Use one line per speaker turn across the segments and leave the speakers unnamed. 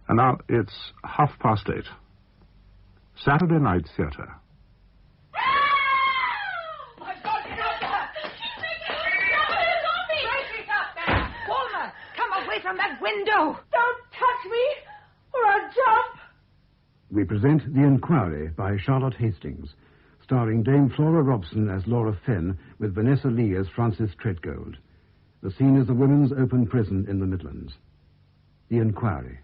And now it's 8:30. Saturday Night Theatre.
I've got to stop her! Break it up there! Walmer, come away from that window! Don't touch me, or I'll jump!
We present The Enquiry by Charlotte Hastings, starring Dame Flora Robson as Laura Fenn with Vanessa Lee as Frances Treadgold. The scene is the Women's Open Prison in the Midlands. The Enquiry.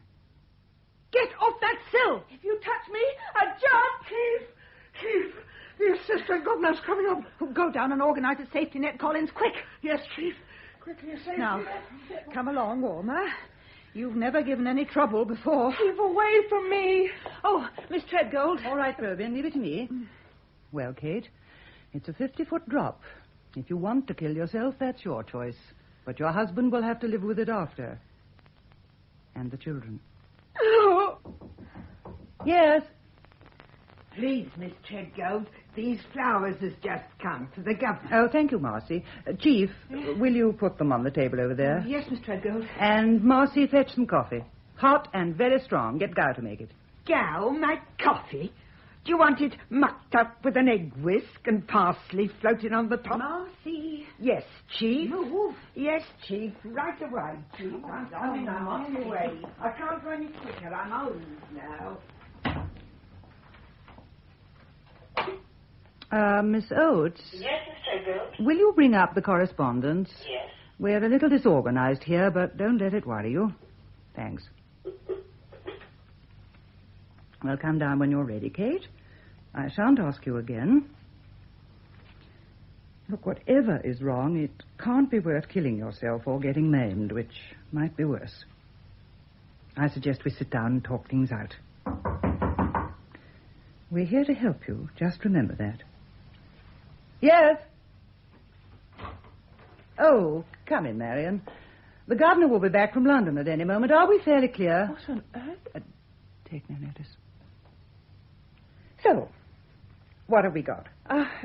Get off that sill! If you touch me, I'll jump!
Chief, the assistant governor's coming up.
Go down and organize a safety net, Collins, quick!
Yes, Chief. Quickly, a safety
Now,
net.
come along, Walmer. You've never given any trouble before.
Keep away from me.
Oh, Miss Treadgold.
All right, Robin, leave it to me. Well, Kate, it's a 50-foot drop. If you want to kill yourself, that's your choice. But your husband will have to live with it after. And the children.
Oh.
Yes?
Please, Miss Treadgold, these flowers has just come for the governor.
Oh, thank you, Marcy. Chief, will you put them on the table over there?
Yes, Miss Treadgold.
And Marcy, fetch some coffee. Hot and very strong. Get Gow to make it.
Gow, make coffee? Do you want it mucked up with an egg whisk and parsley floating on the top?
Marcy.
Yes, Chief.
Move.
Yes, Chief. Right away, Chief. I'm on my way. I can't go any quicker. I'm old now.
Miss Oates?
Yes, Mr. Treadgold.
Will you bring up the correspondence?
Yes.
We're a little disorganized here, but don't let it worry you. Thanks. Well, come down when you're ready, Kate. I shan't ask you again. Look, whatever is wrong, it can't be worth killing yourself or getting maimed, which might be worse. I suggest we sit down and talk things out. We're here to help you. Just remember that. Yes? Oh, come in, Marion. The governor will be back from London at any moment. Are we fairly clear?
What on earth?
Take no notice. So, what have we got?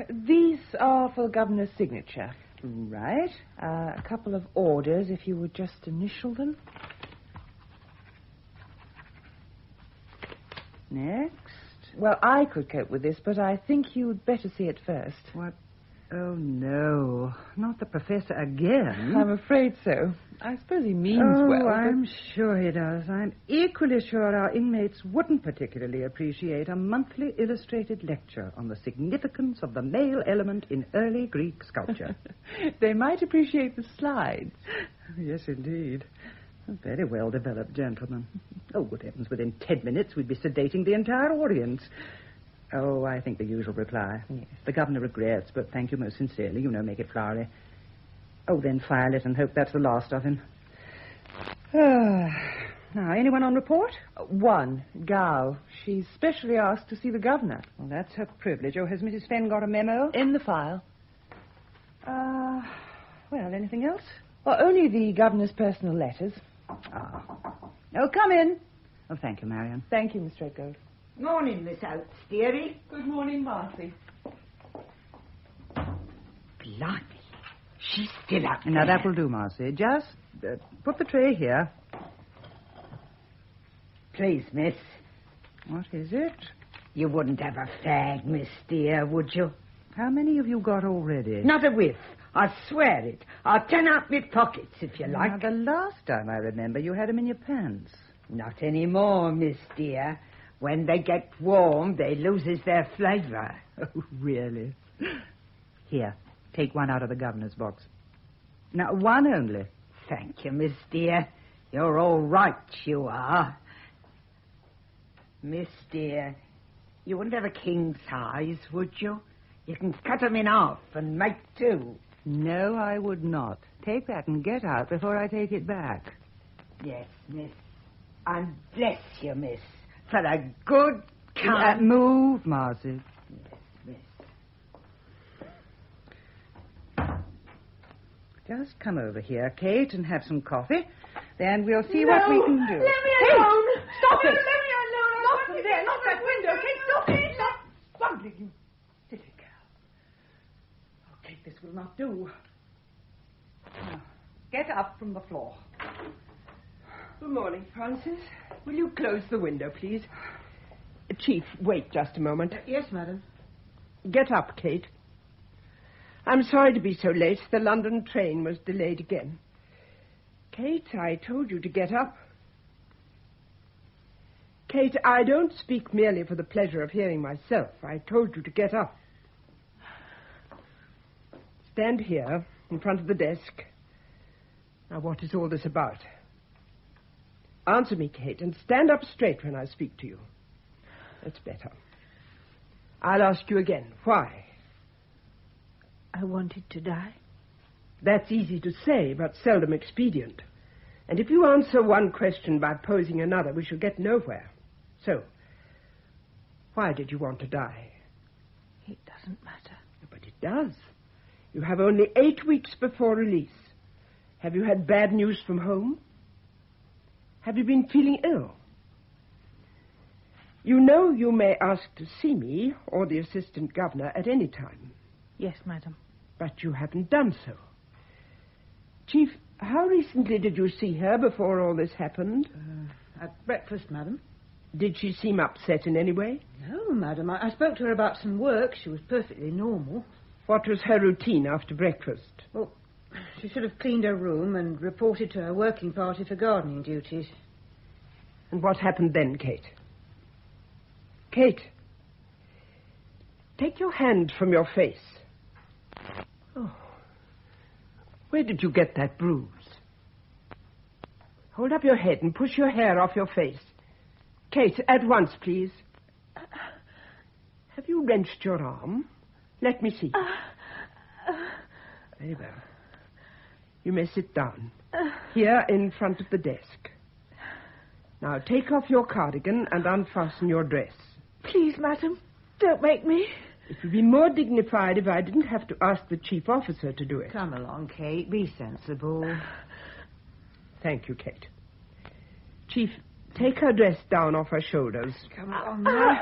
These are for the governor's signature.
Right.
A couple of orders, if you would just initial them.
Next.
Well, I could cope with this, but I think you'd better see it first.
What? Oh, no. Not the professor again.
I'm afraid so. I suppose he means well.
Oh, I'm sure he does. I'm equally sure our inmates wouldn't particularly appreciate a monthly illustrated lecture on the significance of the male element in early Greek sculpture.
They might appreciate the slides.
Yes, indeed. A very well-developed gentleman. Oh, good heavens, within 10 minutes we'd be sedating the entire audience. Oh, I think the usual reply.
Yes.
The governor regrets, but thank you most sincerely. You know, make it flowery. Oh, then file it and hope that's the last of him. Now, anyone on report?
One, Gow. She's specially asked to see the governor.
Well, that's her privilege. Oh, has Mrs. Fenn got a memo?
In the file.
Well, anything else?
Well, only the governor's personal letters.
Ah. Oh, come in. Oh, thank you, Marion.
Thank you, Miss Treadgold.
Morning, Miss Oates, dearie.
Good morning, Marcy.
Blimey. She's still up there.
Now, that will do, Marcy. Just put the tray here.
Please, miss.
What is it?
You wouldn't have a fag, miss dear, would you?
How many have you got already?
Not a whiff. I swear it. I'll turn out my pockets, if you like.
Now, the last time I remember, you had them in your pants.
Not anymore, miss dear. When they get warm, they loses their flavour.
Oh, really? Here, take one out of the governor's box. Now, one only.
Thank you, miss dear. You're all right, you are. Miss dear, you wouldn't have a king size, would you? You can cut 'em in half and make two.
No, I would not. Take that and get out before I take it back.
Yes, miss. And bless you, miss, for a good kind...
Move, Marcy.
Yes, miss.
Just come over here, Kate, and have some coffee. Then we'll see what we can do.
Let me alone!
Stop it!
Let me alone! Not from there, not that window. Kate, stop it!
Stop fumbling, you silly girl. Oh, Kate, this will not do. Now, get up from the floor.
Good morning, Francis. Will you close the window, please? Chief, wait just a moment.
Yes, madam.
Get up, Kate. I'm sorry to be so late. The London train was delayed again. Kate, I told you to get up. Kate, I don't speak merely for the pleasure of hearing myself. I told you to get up. Stand here, in front of the desk. Now, what is all this about? Answer me, Kate, and stand up straight when I speak to you. That's better. I'll ask you again. Why?
I wanted to die.
That's easy to say, but seldom expedient. And if you answer one question by posing another, we shall get nowhere. So, why did you want to die?
It doesn't matter.
But it does. You have only 8 weeks before release. Have you had bad news from home? Have you been feeling ill? You know you may ask to see me or the assistant governor at any time.
Yes, madam.
But you haven't done so. Chief, how recently did you see her before all this happened?
At breakfast, madam.
Did she seem upset in any way?
No, madam. I spoke to her about some work. She was perfectly normal.
What was her routine after breakfast?
Well, she should have cleaned her room and reported to her working party for gardening duties.
And what happened then, Kate? Kate, take your hand from your face. Oh. Where did you get that bruise? Hold up your head and push your hair off your face. Kate, at once, please. Have you wrenched your arm? Let me see. Very well. You may sit down. Here in front of the desk. Now take off your cardigan and unfasten your dress.
Please, madam, don't make me.
It would be more dignified if I didn't have to ask the chief officer to do it.
Come along, Kate. Be sensible.
Thank you, Kate. Chief, take her dress down off her shoulders.
Come along now.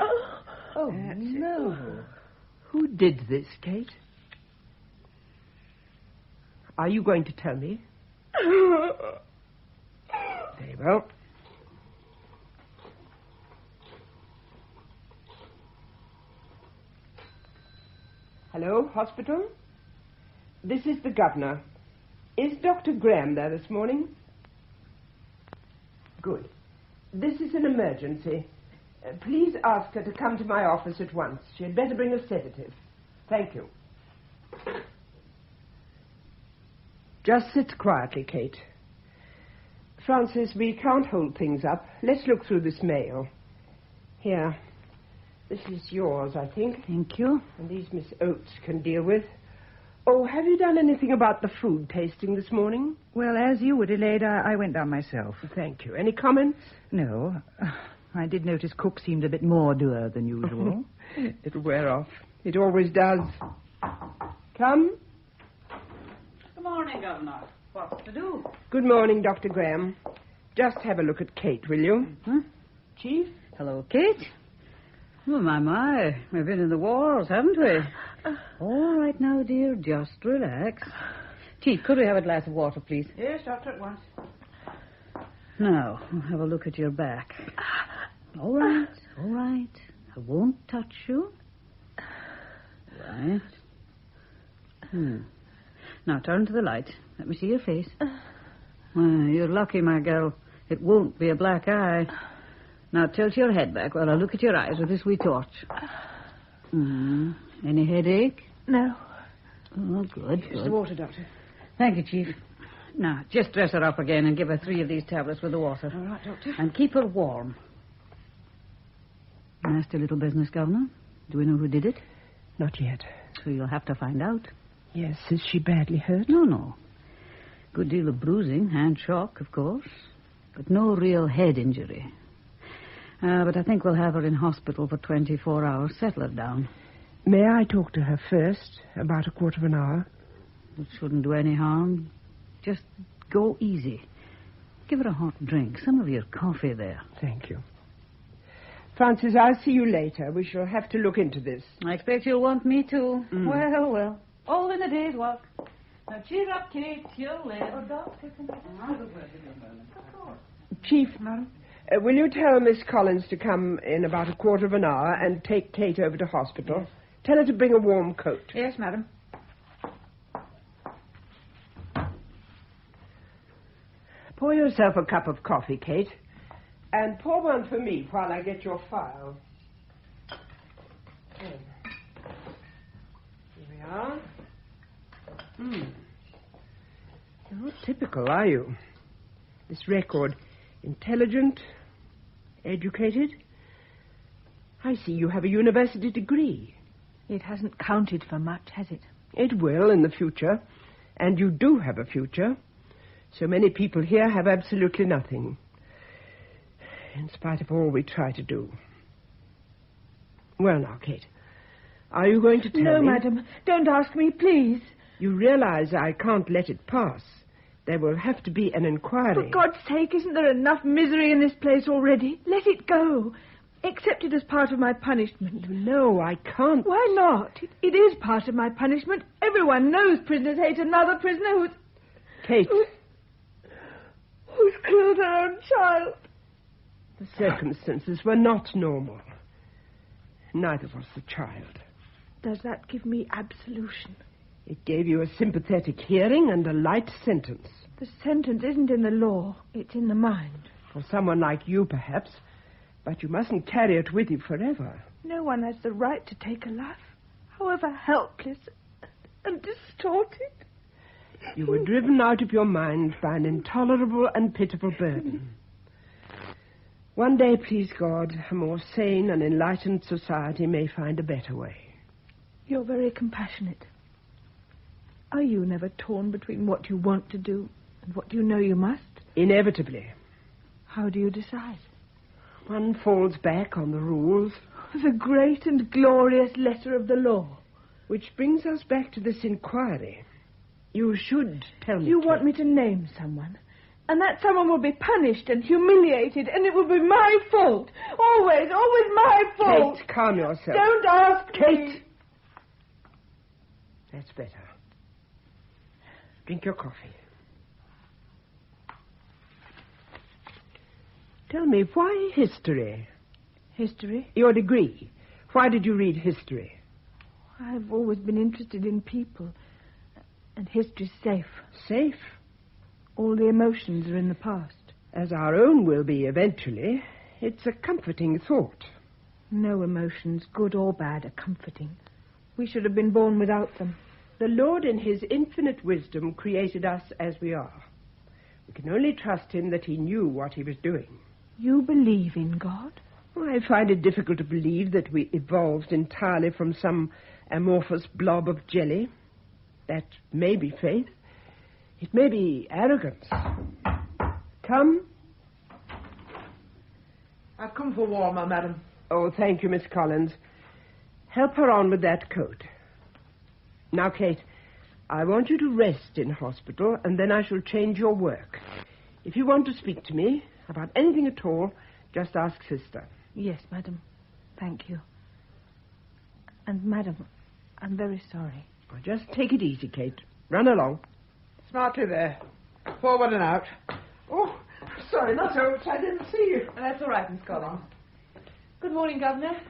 Oh,
no. Who did this, Kate? Are you going to tell me? Very well. Hello, hospital? This is the governor. Is Dr. Graham there this morning? Good. This is an emergency. Please ask her to come to my office at once. She had better bring a sedative. Thank you. Just sit quietly, Kate. Francis, we can't hold things up. Let's look through this mail. Here. This is yours, I think.
Thank you.
And these Miss Oates can deal with. Oh, have you done anything about the food tasting this morning?
Well, as you were delayed, I went down myself.
Thank you. Any comments?
No. I did notice Cook seemed a bit more dour than usual.
It'll wear off. It always does. Come.
Good morning, Governor. What's to do?
Good morning, Dr. Graham. Just have a look at Kate, will you?
Huh?
Chief?
Hello, Kate. Oh, my. We've been in the wars, haven't we? All right now, dear. Just relax. Chief, could we have a glass of water, please?
Yes, doctor, at once.
Now, have a look at your back. All right. I won't touch you. Right. Now, turn to the light. Let me see your face. You're lucky, my girl. It won't be a black eye. Now, tilt your head back while I look at your eyes with this wee torch. Any headache?
No.
Oh, good.
Here's the water, doctor.
Thank you, Chief. Now, just dress her up again and give her 3 of these tablets with the water.
All right, doctor.
And keep her warm. Nasty little business, Governor. Do we know who did it?
Not yet.
So you'll have to find out.
Yes, is she badly hurt?
No. Good deal of bruising and shock, of course. But no real head injury. But I think we'll have her in hospital for 24 hours. Settle her down.
May I talk to her first? About a quarter of an hour.
It shouldn't do any harm. Just go easy. Give her a hot drink. Some of your coffee there.
Thank you. Francis, I'll see you later. We shall have to look into this.
I expect you'll want me to. Well. All in a day's work. Now cheer up, Kate. You'll live.
Oh, Doctor, can I
Chief,
Madam?
Will you tell Miss Collins to come in about a quarter of an hour and take Kate over to hospital?
Yes.
Tell her to bring a warm coat.
Yes, madam.
Pour yourself a cup of coffee, Kate. And pour one for me while I get your file. Here we are. You're not typical, are you? This record, intelligent, educated. I see you have a university degree.
It hasn't counted for much, has it?
It will in the future. And you do have a future. So many people here have absolutely nothing. In spite of all we try to do. Well now, Kate, are you going to tell me?
No, madam. Don't ask me, please.
You realize I can't let it pass. There will have to be an inquiry.
For God's sake, isn't there enough misery in this place already? Let it go. Accept it as part of my punishment.
No, I can't.
Why not? It is part of my punishment. Everyone knows prisoners hate another prisoner who's...
Kate.
Who's killed her own child.
The circumstances were not normal. Neither was the child.
Does that give me absolution?
It gave you a sympathetic hearing and a light sentence.
The sentence isn't in the law. It's in the mind.
For someone like you, perhaps. But you mustn't carry it with you forever.
No one has the right to take a life, however helpless and distorted.
You were driven out of your mind by an intolerable and pitiful burden. One day, please God, a more sane and enlightened society may find a better way.
You're very compassionate. Are you never torn between what you want to do and what you know you must?
Inevitably.
How do you decide?
One falls back on the rules.
The great and glorious letter of the law.
Which brings us back to this inquiry. You should tell me.
You want me to name someone. And that someone will be punished and humiliated, and it will be my fault. Always, always my fault.
Kate, calm yourself.
Don't ask
Kate!
me.
That's better. Drink your coffee. Tell me, why history?
History?
Your degree. Why did you read history?
I've always been interested in people. And history's safe.
Safe?
All the emotions are in the past.
As our own will be eventually. It's a comforting thought.
No emotions, good or bad, are comforting. We should have been born without them.
The Lord in his infinite wisdom created us as we are. We can only trust him that he knew what he was doing.
You believe in God?
Well, I find it difficult to believe that we evolved entirely from some amorphous blob of jelly. That may be faith. It may be arrogance. Come.
I've come for warmer, madam.
Oh, thank you, Miss Collins. Help her on with that coat. Now, Kate, I want you to rest in hospital, and then I shall change your work. If you want to speak to me about anything at all, just ask Sister.
Yes, madam. Thank you. And, madam, I'm very sorry.
Well, just take it easy, Kate. Run along.
Smartly there. Forward and out. Oh, sorry, not so much. I didn't see you.
That's all right, Miss Collins. Good morning, Governor.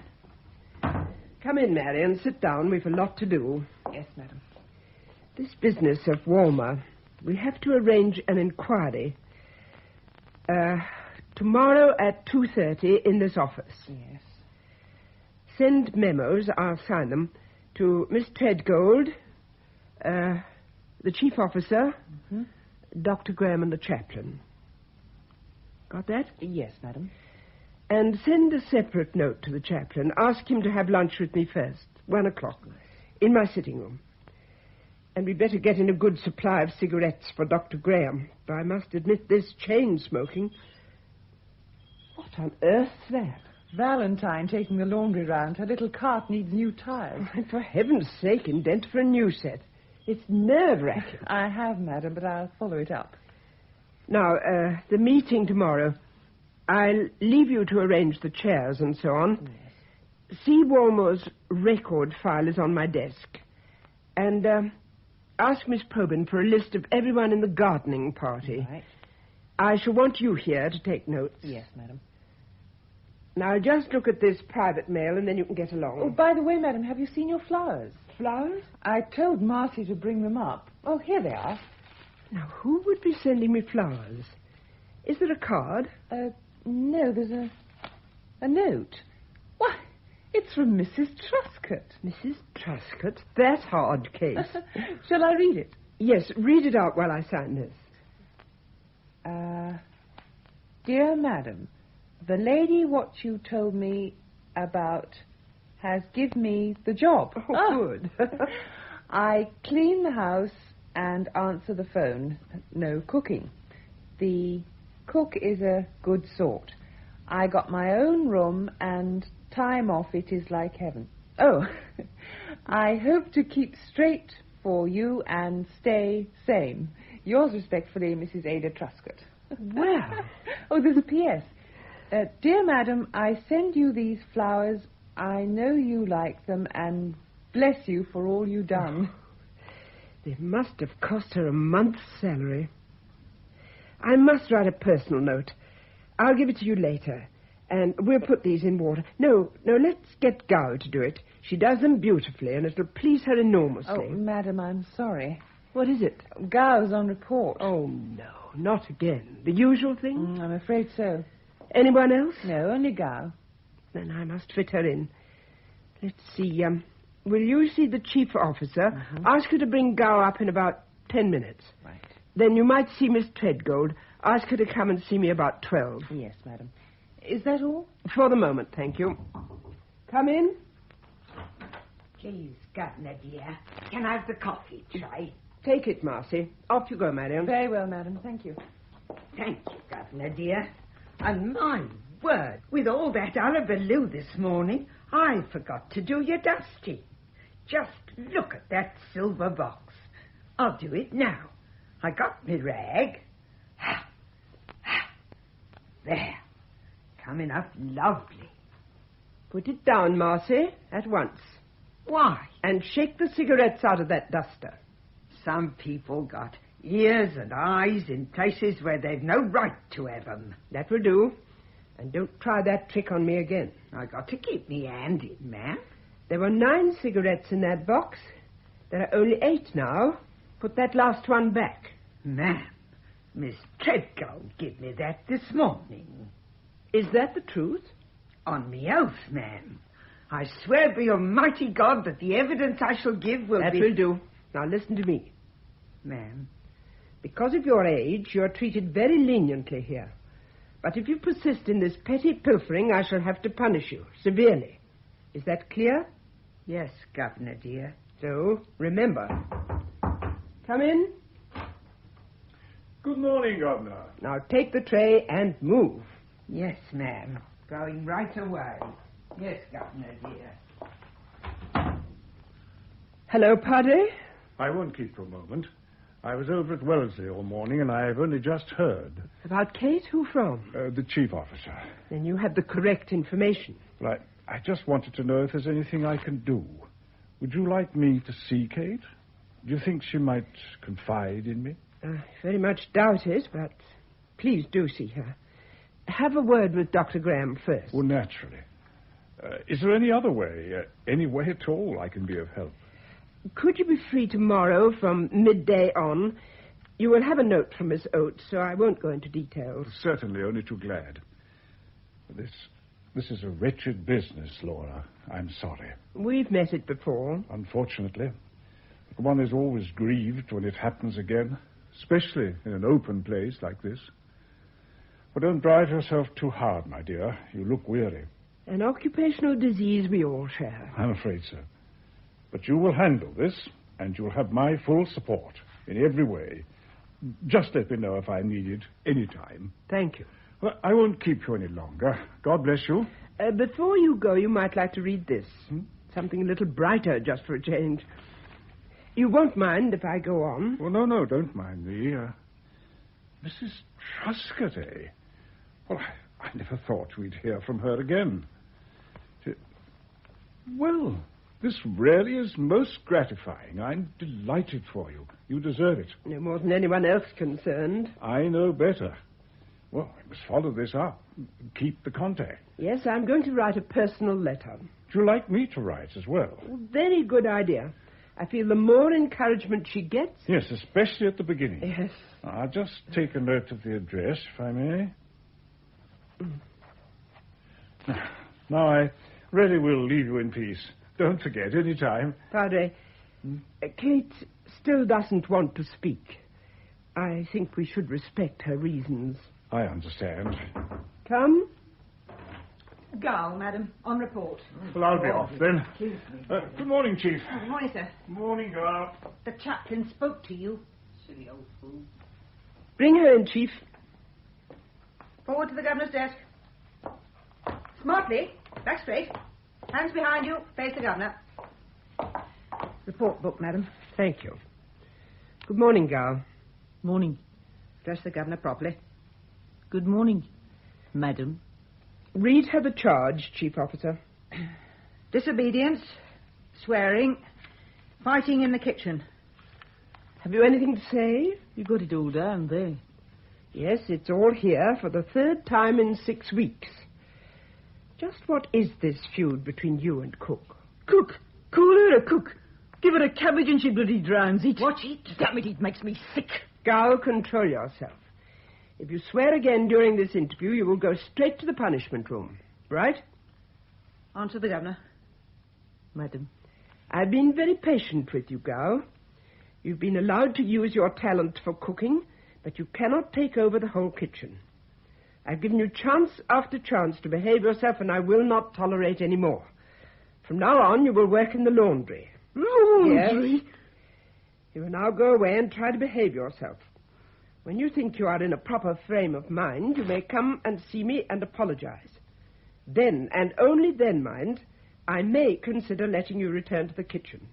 Come in, Mary, and sit down. We've a lot to do.
Yes, madam.
This business of Walmer, we have to arrange an inquiry. Tomorrow at 2:30 in this office.
Yes.
Send memos, I'll sign them, to Miss Tredgold, the chief officer, Dr. Graham and the chaplain. Got that?
Yes, madam.
And send a separate note to the chaplain. Ask him to have lunch with me first, 1 o'clock, in my sitting room. And we'd better get in a good supply of cigarettes for Dr. Graham. But I must admit, this chain smoking... What on earth's that?
Valentine taking the laundry round. Her little cart needs new tires.
For heaven's sake, indent for a new set. It's nerve-wracking.
I have, madam, but I'll follow it up.
Now, the meeting tomorrow. I'll leave you to arrange the chairs and so on. Yes. See Walmore's record file is on my desk. And ask Miss Probyn for a list of everyone in the gardening party.
Right.
I shall want you here to take notes.
Yes, madam.
Now, just look at this private mail, and then you can get along.
Oh, by the way, madam, have you seen your flowers?
Flowers?
I told Marcy to bring them up. Oh, here they are.
Now, who would be sending me flowers? Is there a card?
No, there's a note. Why, it's from Mrs. Truscott.
Mrs. Truscott? That's hard, Kate.
Shall I read it?
Yes, read it out while I sign this.
Dear madam, the lady what you told me about has give me the job.
Oh, good.
I clean the house and answer the phone. No cooking. The cook is a good sort. I got my own room and time off it is like heaven. Oh, I hope to keep straight for you and stay same. Yours respectfully, Mrs. Ada Truscott.
Well.
Oh, there's a P.S. Dear madam, I send you these flowers. I know you like them and bless you for all you done.
They must have cost her a month's salary. I must write a personal note. I'll give it to you later. And we'll put these in water. No, let's get Gow to do it. She does them beautifully, and it'll please her enormously.
Oh, madam, I'm sorry.
What is it?
Gow's on report.
Oh, no, not again. The usual thing?
I'm afraid so.
Anyone else?
No, only Gow.
Then I must fit her in. Let's see, will you see the chief officer?
Mm-hmm.
Ask her to bring Gow up in about 10 minutes.
Right.
Then you might see Miss Treadgold. Ask her to come and see me about 12.
Yes, madam. Is that all?
For the moment, thank you. Come in.
Please, Governor, dear. Can I have the coffee tray?
Take it, Marcy. Off you go, Marion.
Very well, madam. Thank you.
Thank you, Governor, dear. And my word, with all that hullabaloo this morning, I forgot to do your dusting. Just look at that silver box. I'll do it now. I got my rag. There. Coming up lovely.
Put it down, Marcy, at once.
Why?
And shake the cigarettes out of that duster.
Some people got ears and eyes in places where they've no right to have 'em.
That will do. And don't try that trick on me again.
I got to keep me hand in, ma'am.
There were 9 cigarettes in that box. There are only 8 now. Put that last one back.
Ma'am, Miss Treadgold gave me that this morning.
Is that the truth?
On me oath, ma'am. I swear by Almighty God that the evidence I shall give will
That
be...
will do. Now listen to me.
Ma'am.
Because of your age, you are treated very leniently here. But if you persist in this petty pilfering, I shall have to punish you severely. Is that clear?
Yes, Governor, dear.
So, remember. Come in.
Good morning, Governor.
Now take the tray and move.
Yes, ma'am. Going right away. Yes, Governor, dear.
Hello, Padre.
I won't keep for a moment. I was over at Wellesley all morning, and I've only just heard.
About Kate? Who from?
The chief officer.
Then you have the correct information.
Well, I just wanted to know if there's anything I can do. Would you like me to see Kate? Do you think she might confide in me?
I very much doubt it, but please do see her. Have a word with Dr. Graham first.
Well, naturally. Is there any other way, any way at all I can be of help?
Could you be free tomorrow from midday on? You will have a note from Miss Oates, so I won't go into details.
Certainly, only too glad. This is a wretched business, Laura. I'm sorry.
We've met it before.
Unfortunately. But one is always grieved when it happens again, especially in an open place like this. But don't drive yourself too hard, my dear. You look weary.
An occupational disease we all share.
I'm afraid so. But you will handle this, and you'll have my full support in every way. Just let me know if I need it any time.
Thank you.
Well, I won't keep you any longer. God bless you.
Before you go, you might like to read this. Something a little brighter, just for a change. You won't mind if I go on?
Well, no, don't mind me. Mrs. Truscott, eh? Well, I never thought we'd hear from her again. Well, this really is most gratifying. I'm delighted for you. You deserve it.
No more than anyone else concerned.
I know better. Well, we must follow this up. Keep the contact.
Yes, I'm going to write a personal letter.
Would you like me to write as well?
Very good idea. I feel the more encouragement she gets...
Yes, especially at the beginning.
Yes.
I'll just take a note of the address, if I may. Now, I really will leave you in peace. Don't forget, any time.
Padre, Kate still doesn't want to speak. I think we should respect her reasons.
I understand.
Come.
Gall, madam, on report.
Well, I'll be off then. Good morning, Chief.
Good morning, sir.
Morning, girl.
The chaplain spoke to you. Silly old fool.
Bring her in, Chief.
Forward to the governor's desk. Smartly. Back straight. Hands behind you. Face the governor. Report book, madam.
Thank you. Good morning, Gal.
Morning.
Address the governor properly.
Good morning, madam.
Read her the charge, Chief Officer.
Disobedience, swearing, fighting in the kitchen.
Have you anything to say?
You got it all down there.
Yes, it's all here for the third time in 6 weeks. Just what is this feud between you and Cook?
Cook! Call her a cook! Give her a cabbage and she bloody drowns it.
Watch it.
Damn it makes me sick.
Gal, control yourself. If you swear again during this interview, you will go straight to the punishment room. Right?
Answer the governor.
Madam.
I've been very patient with you, Gal. You've been allowed to use your talent for cooking, but you cannot take over the whole kitchen. I've given you chance after chance to behave yourself, and I will not tolerate any more. From now on, you will work in the laundry.
Laundry?
Yes. You will now go away and try to behave yourself. When you think you are in a proper frame of mind, you may come and see me and apologize. Then, and only then, mind, I may consider letting you return to the kitchen.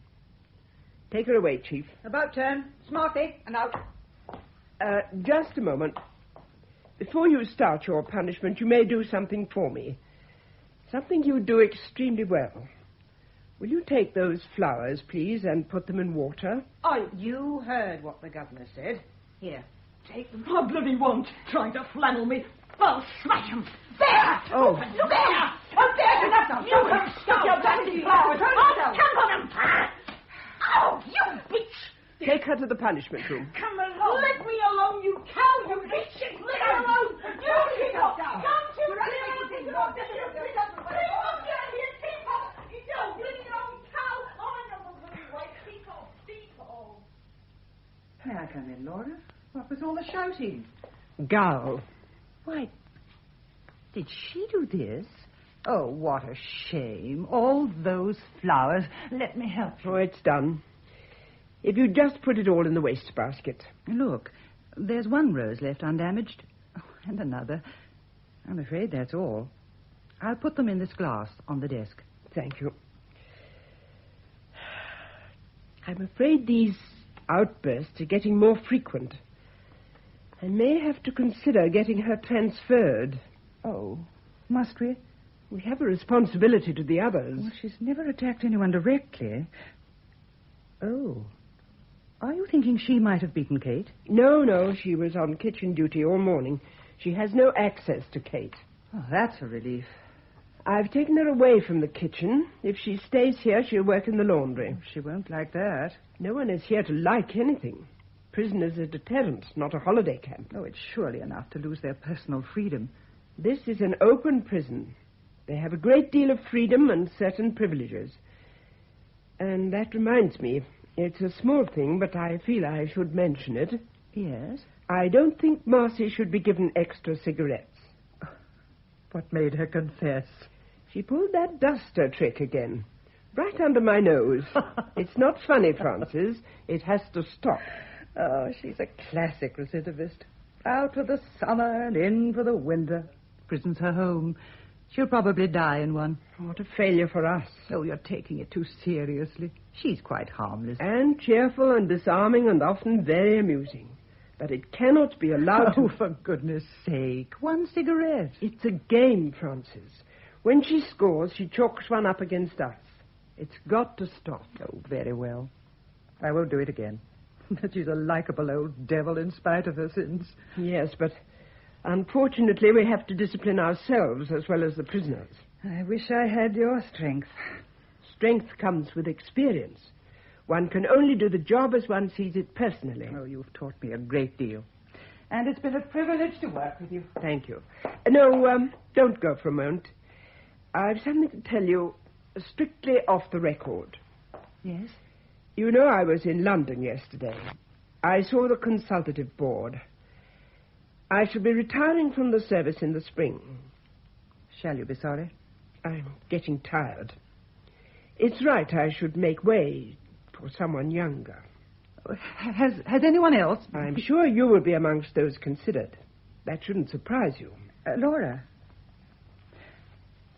Take her away, Chief.
About turn. Smartly and out.
Just a moment. Before you start your punishment, you may do something for me. Something you do extremely well. Will you take those flowers, please, and put them in water?
Oh, you heard what the governor said. Here, take them.
I bloody won't. Trying to flannel me. I'll smash him.
There!
Oh.
Look there! Oh, there's enough now. You can stop your bloody flowers. I'll jump on them. Oh, you bitch!
Take her to the punishment room.
Come along. Let me alone, you cow, you bitch. Let me alone. You keep up. Don't you keep up. May I come in, Laura? What was all the shouting?
Gal.
Why, did she do this? Oh, what a shame. All those flowers. Let me help you.
Oh, it's done. If you just put it all in the wastebasket.
Look, there's one rose left undamaged. Oh, and another. I'm afraid that's all. I'll put them in this glass on the desk.
Thank you. I'm afraid these outbursts are getting more frequent. I may have to consider getting her transferred.
Oh, must we?
We have a responsibility to the others.
Well, she's never attacked anyone directly. Oh. Are you thinking she might have beaten Kate?
No, she was on kitchen duty all morning. She has no access to Kate.
Oh, that's a relief.
I've taken her away from the kitchen. If she stays here, she'll work in the laundry.
She won't like that.
No one is here to like anything. Prison is a deterrent, not a holiday camp.
Oh, it's surely enough to lose their personal freedom.
This is an open prison. They have a great deal of freedom and certain privileges. And that reminds me, it's a small thing, but I feel I should mention it.
Yes?
I don't think Marcy should be given extra cigarettes.
What made her confess?
She pulled that duster trick again. Right under my nose. It's not funny, Francis. It has to stop.
Oh, she's a classic recidivist. Out for the summer and in for the winter. Prison's her home. She'll probably die in one.
What a failure for us.
Oh, you're taking it too seriously. She's quite harmless.
And cheerful and disarming and often very amusing. But it cannot be allowed
Oh, for goodness sake. One cigarette.
It's a game, Francis. When she scores, she chalks one up against us. It's got to stop.
Oh, very well. I won't do it again. But she's a likable old devil in spite of her sins.
Yes, but Unfortunately, we have to discipline ourselves as well as the prisoners.
I wish I had your strength.
Strength comes with experience. One can only do the job as one sees it personally.
Oh, you've taught me a great deal. And it's been a privilege to work with you.
Thank you. No, don't go for a moment. I've something to tell you strictly off the record.
Yes?
You know I was in London yesterday. I saw the consultative board. I shall be retiring from the service in the spring.
Shall you be sorry?
I'm getting tired. It's right I should make way for someone younger.
Has anyone else?
I'm sure you will be amongst those considered. That shouldn't surprise you.
Laura,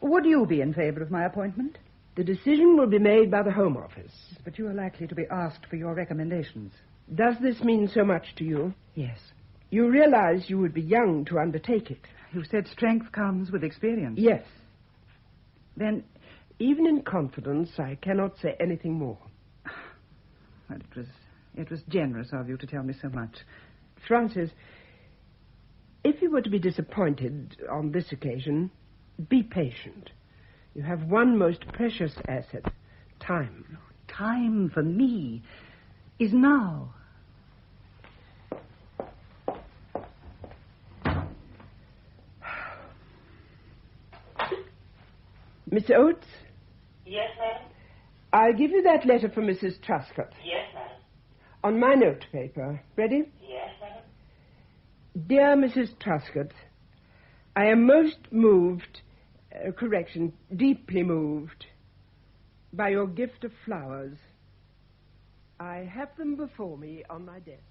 would you be in favor of my appointment?
The decision will be made by the Home Office.
But you are likely to be asked for your recommendations.
Does this mean so much to you?
Yes.
You realize you would be young to undertake it.
You said strength comes with experience.
Yes.
Then,
even in confidence, I cannot say anything more.
Well, it was generous of you to tell me so much.
Francis, if you were to be disappointed on this occasion, be patient. You have one most precious asset, time.
Time for me is now.
Miss Oates?
Yes, madam?
I'll give you that letter from Mrs. Truscott.
Yes, madam.
On my note paper. Ready?
Yes, madam.
Dear Mrs. Truscott, I am most moved, deeply moved, by your gift of flowers. I have them before me on my desk.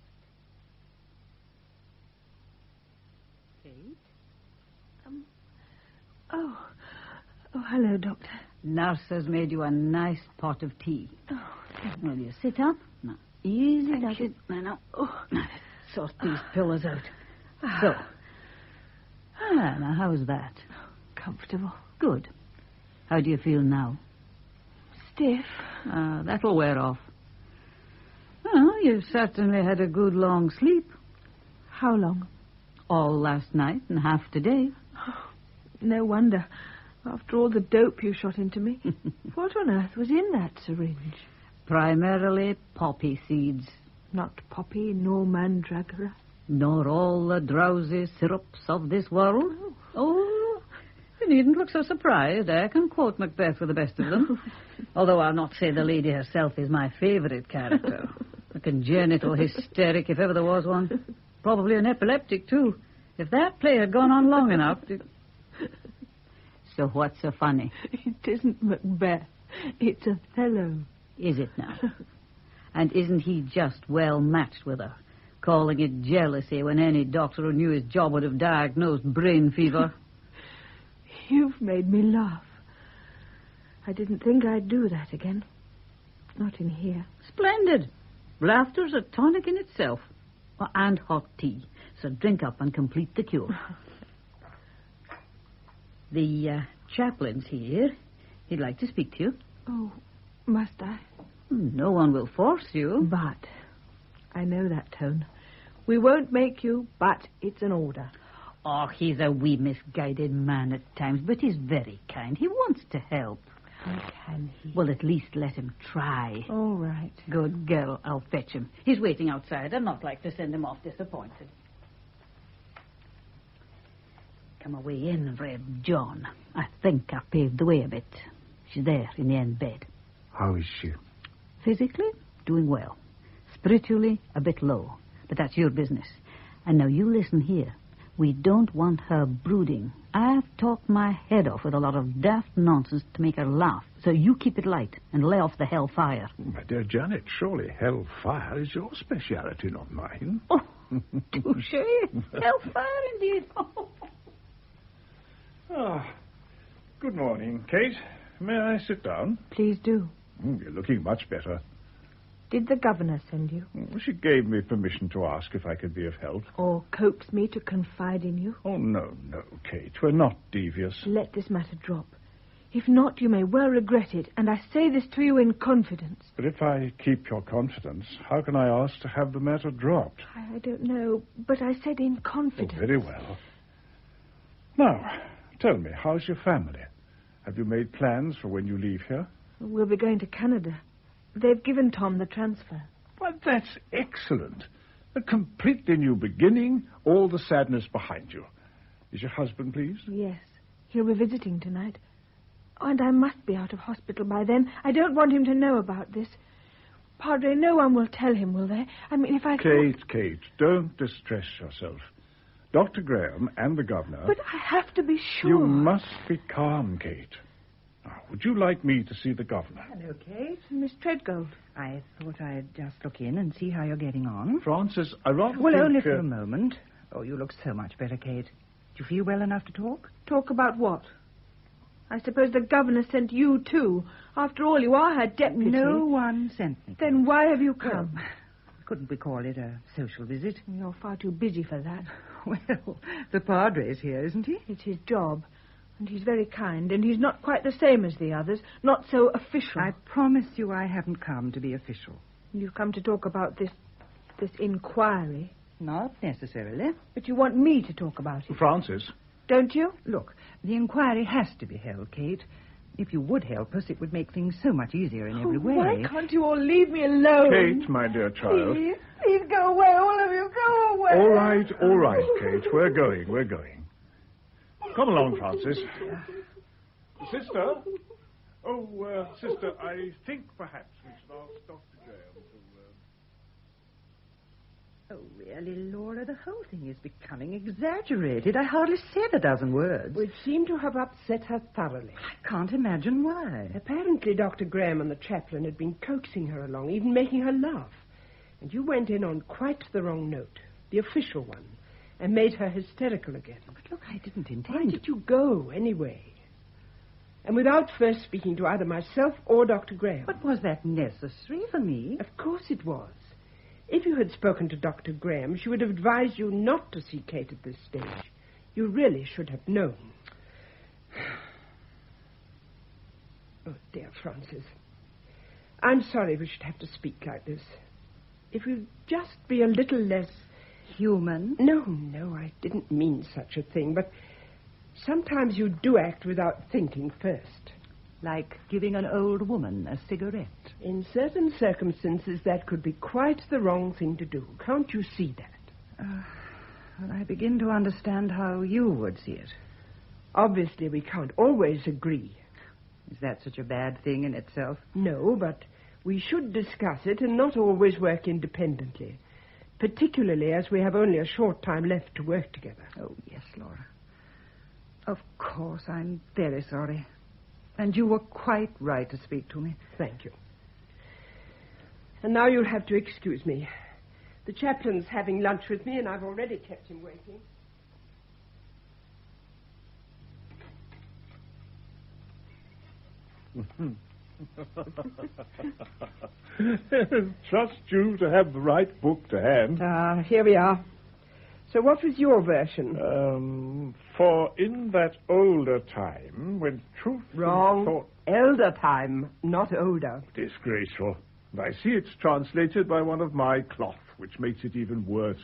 Kate?
Oh, hello, Doctor.
Nurse has made you a nice pot of tea.
Oh,
Will you sit up? Now, easy,
Thank
does
you.
it? Now. Now, sort these pillows out. So. Now, how's that?
comfortable.
Good. How do you feel now?
Stiff.
That'll wear off. Well, you've certainly had a good long sleep.
How long?
All last night and half today.
Oh, no wonder. After all the dope you shot into me. What on earth was in that syringe?
Primarily poppy seeds.
Not poppy nor mandragora.
Nor all the drowsy syrups of this world. Oh, you needn't look so surprised. I can quote Macbeth for the best of them. Although I'll not say the lady herself is my favourite character. A congenital hysteric, if ever there was one. Probably an epileptic, too. If that play had gone on long enough... So what's so funny?
It isn't Macbeth. It's Othello.
Is it now? And isn't he just well matched with her? Calling it jealousy when any doctor who knew his job would have diagnosed brain fever.
You've made me laugh. I didn't think I'd do that again. Not in here.
Splendid. Laughter's a tonic in itself. Oh, and hot tea. So drink up and complete the cure. The chaplain's here. He'd like to speak to you.
Oh, must I?
No one will force you.
But I know that tone. We won't make you, but it's an order.
Oh, he's a wee misguided man at times, but he's very kind. He wants to help.
How can he?
Well, at least let him try.
All right.
Good girl. I'll fetch him. He's waiting outside. I'd not like to send him off disappointed. Come away in, Red John. I think I paved the way a bit. She's there in the end bed.
How is she?
Physically, doing well. Spiritually, a bit low. But that's your business. And now you listen here. We don't want her brooding. I've talked my head off with a lot of daft nonsense to make her laugh. So you keep it light and lay off the hellfire.
My dear Janet, surely hellfire is your speciality, not mine.
Oh, touche. Hellfire indeed.
Good morning, Kate. May I sit down?
Please do.
You're looking much better.
Did the governor send you?
She gave me permission to ask if I could be of help.
Or coax me to confide in you?
Oh, no, Kate. We're not devious.
Let this matter drop. If not, you may well regret it, and I say this to you in confidence.
But if I keep your confidence, how can I ask to have the matter dropped?
I don't know, but I said in confidence.
Oh, very well. Now, tell me, how's your family? Have you made plans for when you leave here?
We'll be going to Canada. They've given Tom the transfer.
Well, that's excellent. A completely new beginning, all the sadness behind you. Is your husband pleased?
Yes. He'll be visiting tonight. Oh, and I must be out of hospital by then. I don't want him to know about this. Padre, no one will tell him, will they? I mean, if I...
Kate, don't distress yourself. Dr. Graham and the governor...
But I have to be sure.
You must be calm, Kate. Now, would you like me to see the governor?
Hello, Kate.
Miss Treadgold.
I thought I'd just look in and see how you're getting on.
Francis, I rather
Well,
think...
only for a moment. Oh, you look so much better, Kate. Do you feel well enough to talk?
Talk about what? I suppose the governor sent you, too. After all, you are her deputy.
No one sent me.
Then why have you come?
Well, couldn't we call it a social visit?
You're far too busy for that.
Well, the Padre's here, isn't he?
It's his job. And he's very kind, and he's not quite the same as the others. Not so official.
I promise you I haven't come to be official.
You've come to talk about this inquiry.
Not necessarily.
But you want me to talk about it.
Francis.
Don't you?
Look, the inquiry has to be held, Kate. If you would help us, it would make things so much easier in every way.
Why can't you all leave me alone?
Kate, my dear child.
Please go away, all of you, go away.
All right, Kate. We're going. Come along, Francis. Sister? Oh, sister, I think perhaps we should ask Dr. Graham to...
Oh, really, Laura, the whole thing is becoming exaggerated. I hardly said a dozen words.
Which seemed to have upset her thoroughly.
I can't imagine why.
Apparently, Dr. Graham and the chaplain had been coaxing her along, even making her laugh. And you went in on quite the wrong note, the official one, and made her hysterical again.
But look, I didn't intend
Why did you go, anyway? And without first speaking to either myself or Dr. Graham.
But was that necessary for me?
Of course it was. If you had spoken to Dr. Graham, she would have advised you not to see Kate at this stage. You really should have known. Oh, dear Francis. I'm sorry we should have to speak like this. If you'd just be a little less...
Human?
No, I didn't mean such a thing, but sometimes you do act without thinking first.
Like giving an old woman a cigarette.
In certain circumstances, that could be quite the wrong thing to do. Can't you see that?
Well, I begin to understand how you would see it.
Obviously, we can't always agree.
Is that such a bad thing in itself?
No, but we should discuss it and not always work independently, particularly as we have only a short time left to work together.
Oh, yes, Laura. Of course, I'm very sorry. And you were quite right to speak to me.
Thank you. And now you'll have to excuse me. The chaplain's having lunch with me, and I've already kept him waiting.
Trust you to have the right book to hand.
Here we are. So what was your version?
For in that older time, when truth...
Wrong.
Thought...
Elder time, not older.
Disgraceful. I see it's translated by one of my cloth, which makes it even worse.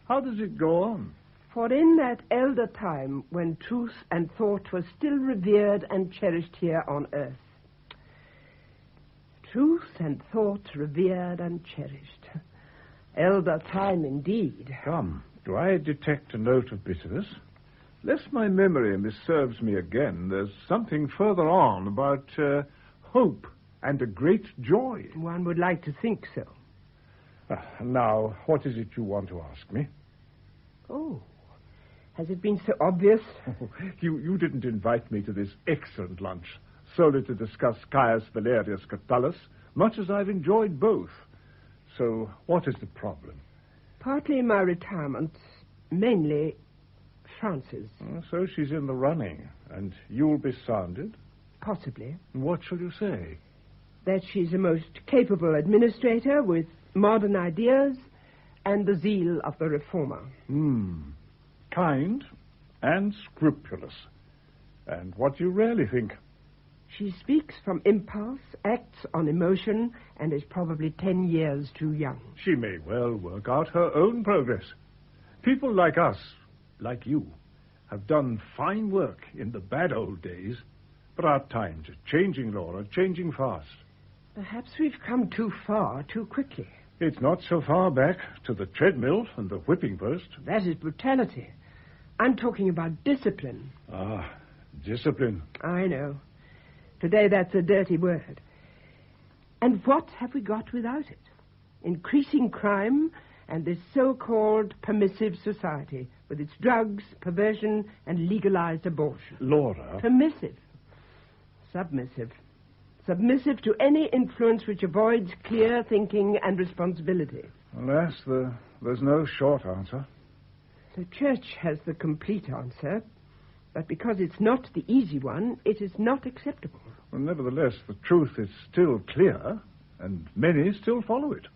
How does it go on?
For in that elder time, when truth and thought were still revered and cherished here on earth. Truth and thought revered and cherished. Elder time indeed.
Come, do I detect a note of bitterness? Lest my memory misserves me again, there's something further on about hope and a great joy.
One would like to think so.
Now, what is it you want to ask me?
Oh, has it been so obvious?
You didn't invite me to this excellent lunch solely to discuss Caius Valerius Catullus, much as I've enjoyed both. So, what is the problem?
Partly my retirement, mainly Frances.
So she's in the running, and you'll be sounded?
Possibly.
What shall you say?
That she's a most capable administrator with modern ideas and the zeal of the reformer.
Kind and scrupulous. And what do you really think?
She speaks from impulse, acts on emotion, and is probably 10 years too young.
She may well work out her own progress. People like us, like you, have done fine work in the bad old days, but our times are changing, Laura, changing fast.
Perhaps we've come too far too quickly.
It's not so far back to the treadmill and the whipping post.
That is brutality. I'm talking about discipline.
Ah, discipline.
I know. Today that's a dirty word. And what have we got without it? Increasing crime and this so-called permissive society with its drugs, perversion, and legalized abortion.
Laura.
Permissive. Submissive. Submissive to any influence which avoids clear thinking and responsibility.
Alas, there's no short answer.
The Church has the complete answer, but because it's not the easy one, it is not acceptable.
Well, nevertheless, the truth is still clear, and many still follow it.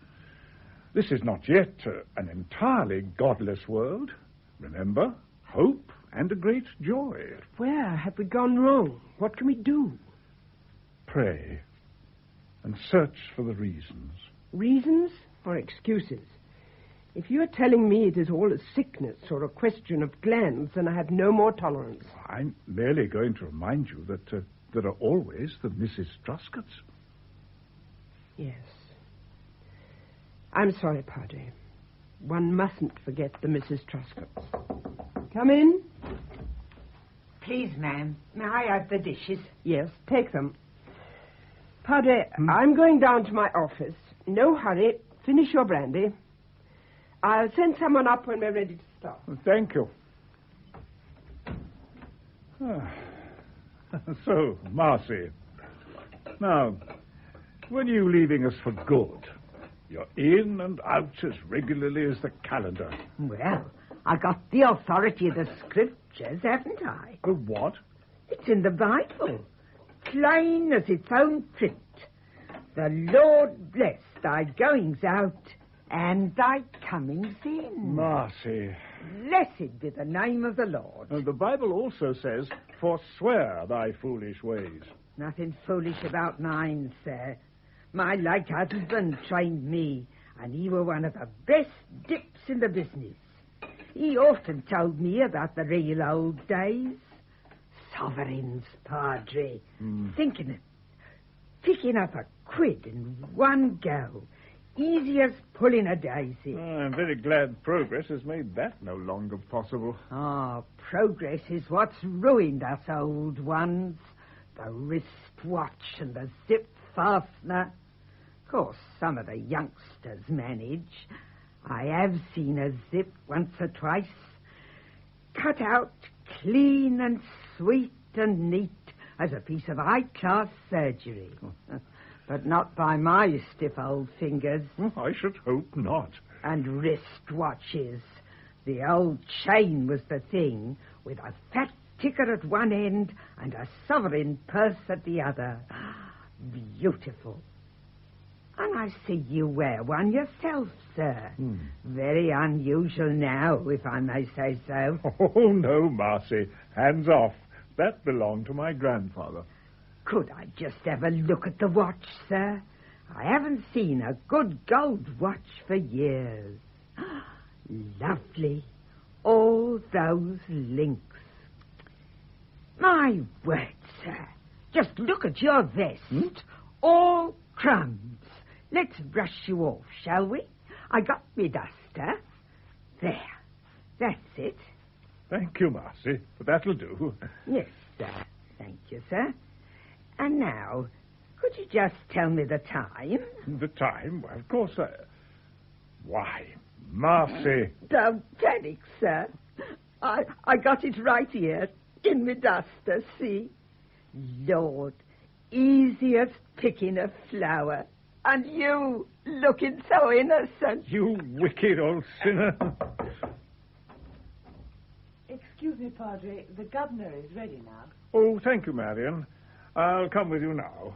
This is not yet an entirely godless world. Remember, hope and a great joy.
Where have we gone wrong? What can we do?
Pray and search for the reasons.
Reasons or excuses? If you're telling me it is all a sickness or a question of glands, then I have no more tolerance.
I'm merely going to remind you that there are always the Mrs. Truscotts.
Yes. I'm sorry, Padre. One mustn't forget the Mrs. Truscotts. Come in.
Please, ma'am, may I have the dishes?
Yes, take them. Padre, I'm going down to my office. No hurry. Finish your brandy. I'll send someone up when we're ready to start.
Thank you. So, Marcy, now, when are you leaving us for good? You're in and out as regularly as the calendar.
Well, I got the authority of the scriptures, haven't I?
The what?
It's in the Bible, plain as its own print. The Lord bless thy goings out and thy comings in.
Marcy.
Blessed be the name of the Lord.
The Bible also says, forswear thy foolish ways.
Nothing foolish about mine, sir. My late husband trained me, and he were one of the best dips in the business. He often told me about the real old days. Sovereigns, Padre. Thinking it. Picking up a quid in one go. Easy as pulling a daisy.
I'm very glad progress has made that no longer possible.
Progress is what's ruined us old ones. The wristwatch and the zip fastener. Of course, some of the youngsters manage. I have seen a zip once or twice. Cut out clean and sweet and neat as a piece of high-class surgery. But not by my stiff old fingers.
I should hope not.
And wristwatches. The old chain was the thing, with a fat ticker at one end and a sovereign purse at the other. Beautiful. And I see you wear one yourself, sir. Very unusual now, if I may say so.
Oh, no, Marcy. Hands off. That belonged to my grandfather.
Could I just have a look at the watch, sir? I haven't seen a good gold watch for years. Lovely. All those links. My word, sir. Just look at your vest. All crumbs. Let's brush you off, shall we? I got me duster. There. That's it.
Thank you, Marcy. That'll do.
Yes, sir. Thank you, sir. And now, could you just tell me the time?
The time? Well, of course Why, Marcy.
Don't panic, sir. I got it right here, in me duster, see? Lord, easy as picking a flower. And you, looking so innocent.
You wicked old sinner.
Excuse me, Padre. The governor is ready now.
Oh, thank you, Marion. I'll come with you now.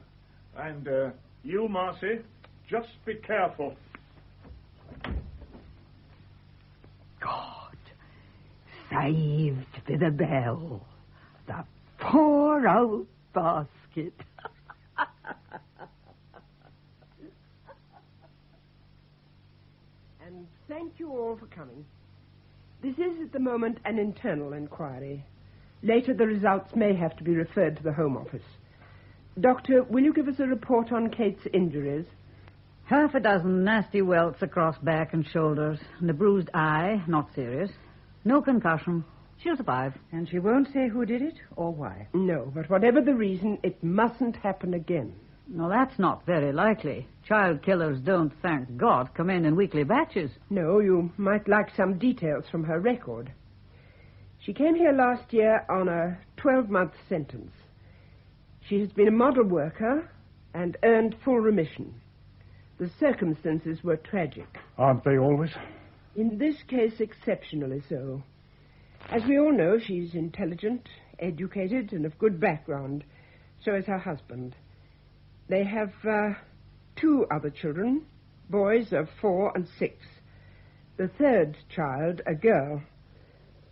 And you, Marcy, just be careful.
God, saved by the bell. The poor old basket.
And thank you all for coming. This is at the moment an internal inquiry. Later, the results may have to be referred to the Home Office. Doctor, will you give us a report on Kate's injuries?
Half a dozen nasty welts across back and shoulders, and a bruised eye, not serious. No concussion. She'll survive.
And she won't say who did it or why?
No, but whatever the reason, it mustn't happen again.
No, that's not very likely. Child killers don't, thank God, come in weekly batches.
No, you might like some details from her record. She came here last year on a 12-month sentence. She has been a model worker and earned full remission. The circumstances were tragic.
Aren't they always?
In this case, exceptionally so. As we all know, she's intelligent, educated, and of good background. So is her husband. They have 2 other children, boys of 4 and 6. The third child, a girl,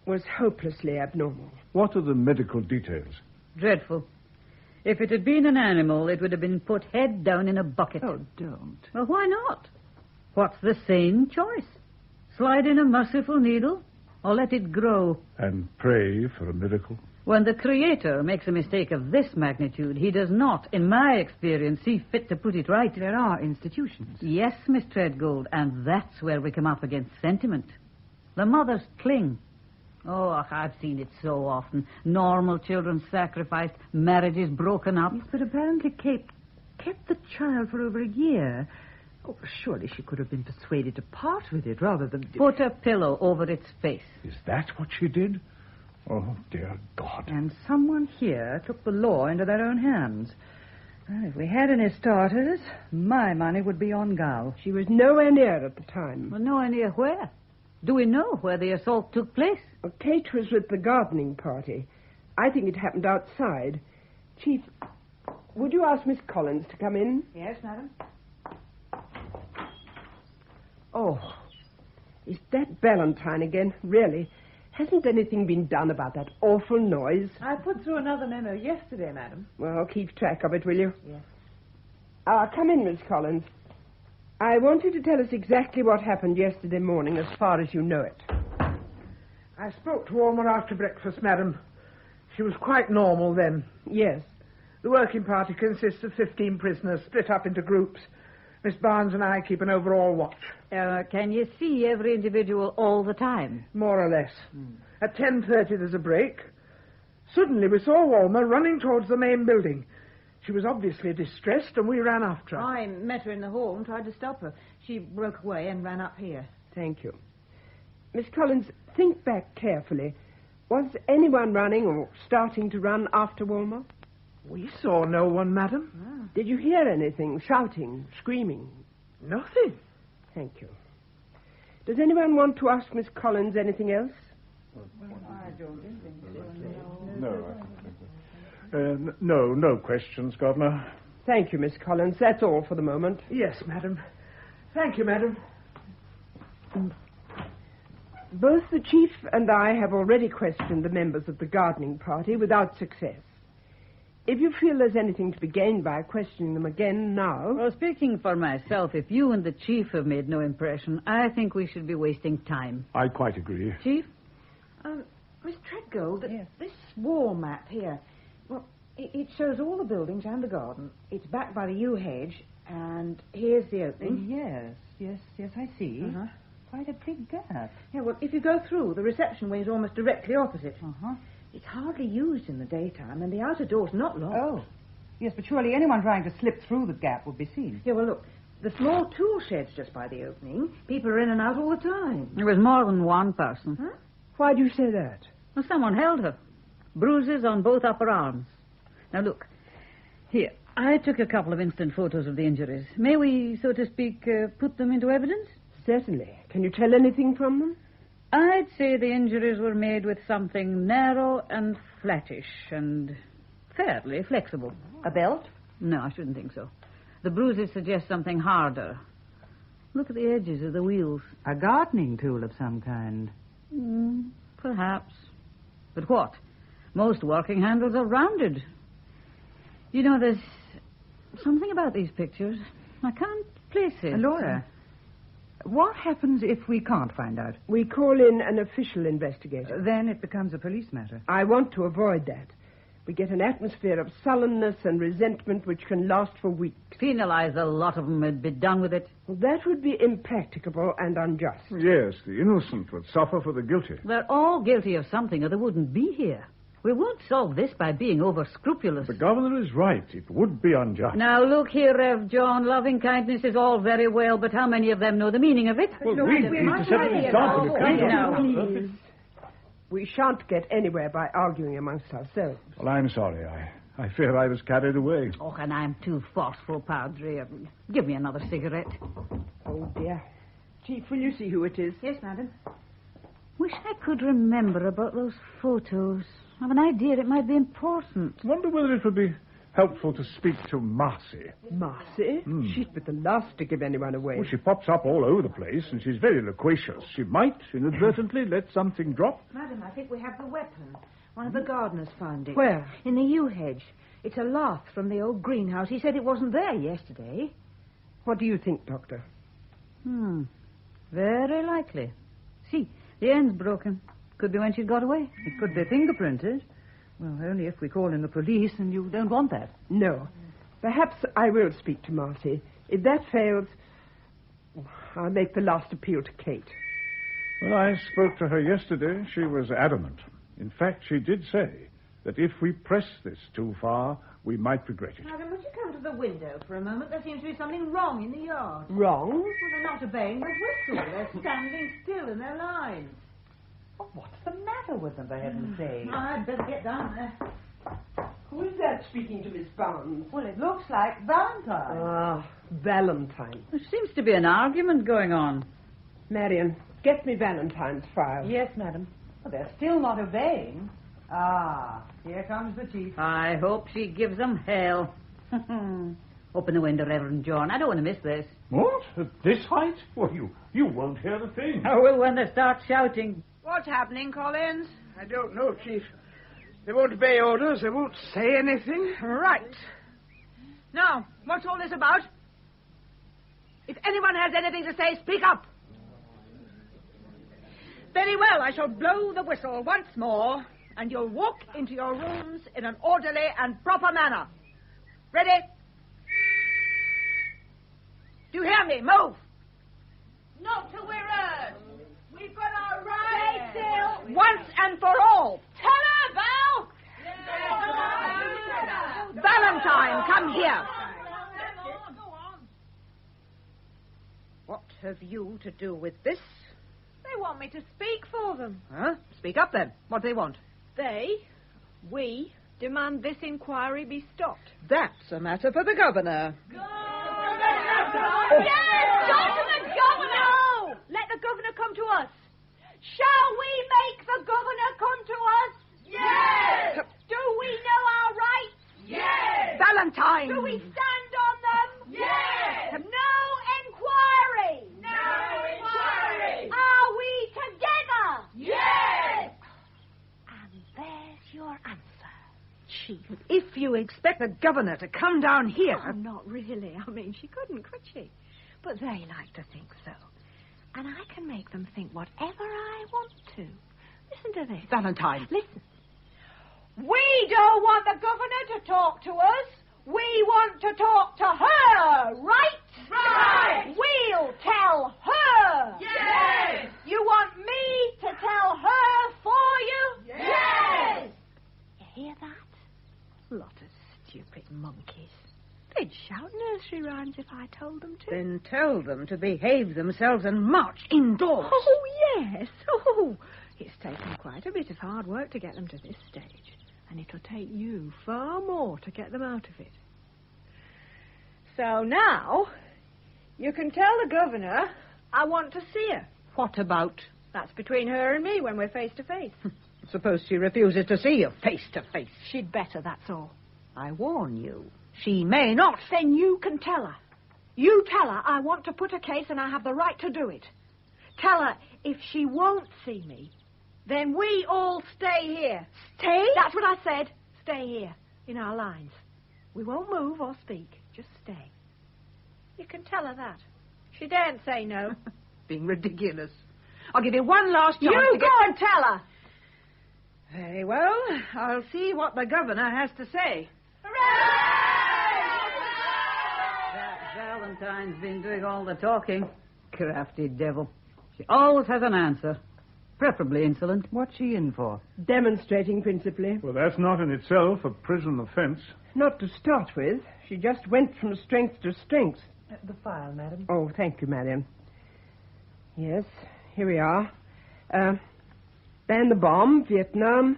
was hopelessly abnormal.
What are the medical details?
Dreadful. If it had been an animal, it would have been put head down in a bucket.
Oh, don't.
Well, why not? What's the sane choice? Slide in a merciful needle or let it grow?
And pray for a miracle?
When the Creator makes a mistake of this magnitude, he does not, in my experience, see fit to put it right.
There are institutions.
Yes, Miss Treadgold, and that's where we come up against sentiment. The mothers cling. Oh, I've seen it so often. Normal children sacrificed, marriages broken up.
Yes, but apparently Kate kept the child for over a year. Oh, surely she could have been persuaded to part with it rather than...
Put a pillow over its face.
Is that what she did? Oh, dear God.
And someone here took the law into their own hands. Well, if we had any starters, my money would be on Gal.
She was nowhere near at the time.
Well, nowhere near where? Do we know where the assault took place?
Well, Kate was with the gardening party. I think it happened outside. Chief, would you ask Miss Collins to come in?
Yes, madam.
Oh, is that Valentine again? Really? Hasn't anything been done about that awful noise?
I put through another memo yesterday, madam.
Well, keep track of it, will you?
Yes.
Come in, Miss Collins. I want you to tell us exactly what happened yesterday morning, as far as you know it.
I spoke to Alma after breakfast, madam. She was quite normal then.
Yes.
The working party consists of 15 prisoners, split up into groups. Miss Barnes and I keep an overall watch.
Can you see every individual all the time?
More or less. At 10:30 there's a break. Suddenly we saw Walmer running towards the main building. She was obviously distressed and we ran after her.
I met her in the hall and tried to stop her. She broke away and ran up here.
Thank you. Miss Collins, think back carefully. Was anyone running or starting to run after Walmer?
We saw no one, madam.
Did you hear anything? Shouting, screaming?
Nothing.
Thank you. Does anyone want to ask Miss Collins anything else?
I don't think so.
No, I don't think so. No questions, Governor.
Thank you, Miss Collins. That's all for the moment.
Yes, madam. Thank you, madam.
Both the chief and I have already questioned the members of the gardening party without success. If you feel there's anything to be gained by questioning them again now...
Well, speaking for myself, if you and the chief have made no impression, I think we should be wasting time.
I quite agree.
Chief?
Miss Treadgold, this wall map here, well, it shows all the buildings and the garden. It's backed by the yew hedge, and here's the opening.
Yes, I see.
Uh-huh.
Quite a big gap.
Yeah, well, if you go through, the reception wing is almost directly opposite.
Uh-huh.
It's hardly used in the daytime, and the outer door's not locked.
Oh. Yes, but surely anyone trying to slip through the gap would be seen.
Yeah, well, look, the small tool shed's just by the opening. People are in and out all the time.
There was more than one person.
Huh?
Why do you say that?
Well, someone held her. Bruises on both upper arms. Now, look. Here, I took a couple of instant photos of the injuries. May we, so to speak, put them into evidence?
Certainly. Can you tell anything from them?
I'd say the injuries were made with something narrow and flattish and fairly flexible.
A belt?
No, I shouldn't think so. The bruises suggest something harder. Look at the edges of the wheels.
A gardening tool of some kind.
Perhaps. But what? Most working handles are rounded. You know, there's something about these pictures. I can't place it.
Laura, What happens if we can't find out?
We call in an official investigator.
Then it becomes a police matter.
I want to avoid that. We get an atmosphere of sullenness and resentment which can last for weeks.
Penalise a lot of them and be done with it.
Well, that would be impracticable and unjust.
Yes, the innocent would suffer for the guilty.
They're all guilty of something or they wouldn't be here. We won't solve this by being over-scrupulous.
The governor is right. It would be unjust.
Now, look here, Rev. John. Loving kindness is all very well, but how many of them know the meaning of it?
Well, we need to set an example.
Please. We shan't get anywhere by arguing amongst ourselves.
Well, I'm sorry. I fear I was carried away.
Oh, and I'm too forceful, Padre. Give me another cigarette.
Oh, dear. Chief, will you see who it is?
Yes, madam. Wish I could remember about those photos. I have an idea it might be important.
Wonder whether it would be helpful to speak to Marcy.
Marcy? She'd be the last to give anyone away.
Well, she pops up all over the place, and she's very loquacious. She might inadvertently let something drop.
Madam, I think we have the weapon. One of the gardeners found it.
Where?
In the yew hedge. It's a lath from the old greenhouse. He said it wasn't there yesterday.
What do you think, Doctor?
Very likely. See, the end's broken. Could be when she got away.
It could be fingerprinted. Well, only if we call in the police, and you don't want that.
No. Perhaps I will speak to Marcy. If that fails, I'll make the last appeal to Kate.
Well, I spoke to her yesterday. She was adamant. In fact, she did say that if we press this too far, we might regret it.
Madam, would you come to the window for a moment? There seems to be something wrong in the yard.
Wrong?
Well, they're not obeying the whistle. They're standing still in their lines.
Oh, what's the matter with them, for heaven's sake?
I'd better get down there.
Who is that speaking to Miss Barnes?
Well, it looks like Valentine.
Ah, Valentine.
There seems to be an argument going on.
Marion, get me Valentine's file.
Yes, madam. Well, they're still not obeying. Ah, here comes the chief.
I hope she gives them hell. Open the window, Reverend John. I don't want to miss this.
What? At this height? Well, you won't hear the thing.
I will when they start shouting.
What's happening, Collins?
I don't know, Chief. They won't obey orders. They won't say anything.
Right. Now, what's all this about? If anyone has anything to say, speak up. Very well, I shall blow the whistle once more, and you'll walk into your rooms in an orderly and proper manner. Ready? Do you hear me? Move! Not till we're heard. We've got our rights. Stay still. Once and for all. Tell her, Val! Valentine, come here. What have you to do with this?
They want me to speak for them.
Huh? Speak up, then. What do they want?
We demand this inquiry be stopped.
That's a matter for the governor.
Yes, talk to the governor! No! Let the governor come to us. Shall we make the governor come to us? Yes! Do we know our rights? Yes!
Valentine!
Do we stand on them?
Yes!
No inquiry!
No inquiry!
Are we together?
Yes!
And there's your answer, Chief.
If you expect the governor to come down here...
Oh, not really. I mean, she couldn't, could she? But they like to think so. And I can make them think whatever I want to. Listen to this.
Valentine.
Listen. We don't want the governor to talk to us. We want to talk to her, right?
Right.
We'll tell her.
Yes.
You want me to tell her for you?
Yes.
You hear that? Lot of stupid monkeys. They'd shout nursery rhymes if I told them to.
Then tell them to behave themselves and march indoors.
Oh, yes. Oh, it's taken quite a bit of hard work to get them to this stage. And it'll take you far more to get them out of it. So now, you can tell the governor I want to see her.
What about?
That's between her and me when we're face to face.
Suppose she refuses to see you face to face.
She'd better, that's all.
I warn you, she may not.
Then you can tell her. You tell her I want to put a case and I have the right to do it. Tell her if she won't see me, then we all stay here.
Stay?
That's what I said. Stay here, in our lines. We won't move or speak. Just stay. You can tell her that. She daren't say no.
being ridiculous. I'll give you one last chance
You
to
go and tell her.
Very well. I'll see what the governor has to say.
That Valentine's been doing all the talking. Crafty devil. She always has an answer. Preferably insolent.
What's she in for?
Demonstrating, principally.
Well, that's not in itself a prison offence.
Not to start with. She just went from strength to strength.
The file, madam.
Oh, thank you, madam. Yes, here we are. Ban the bomb, Vietnam.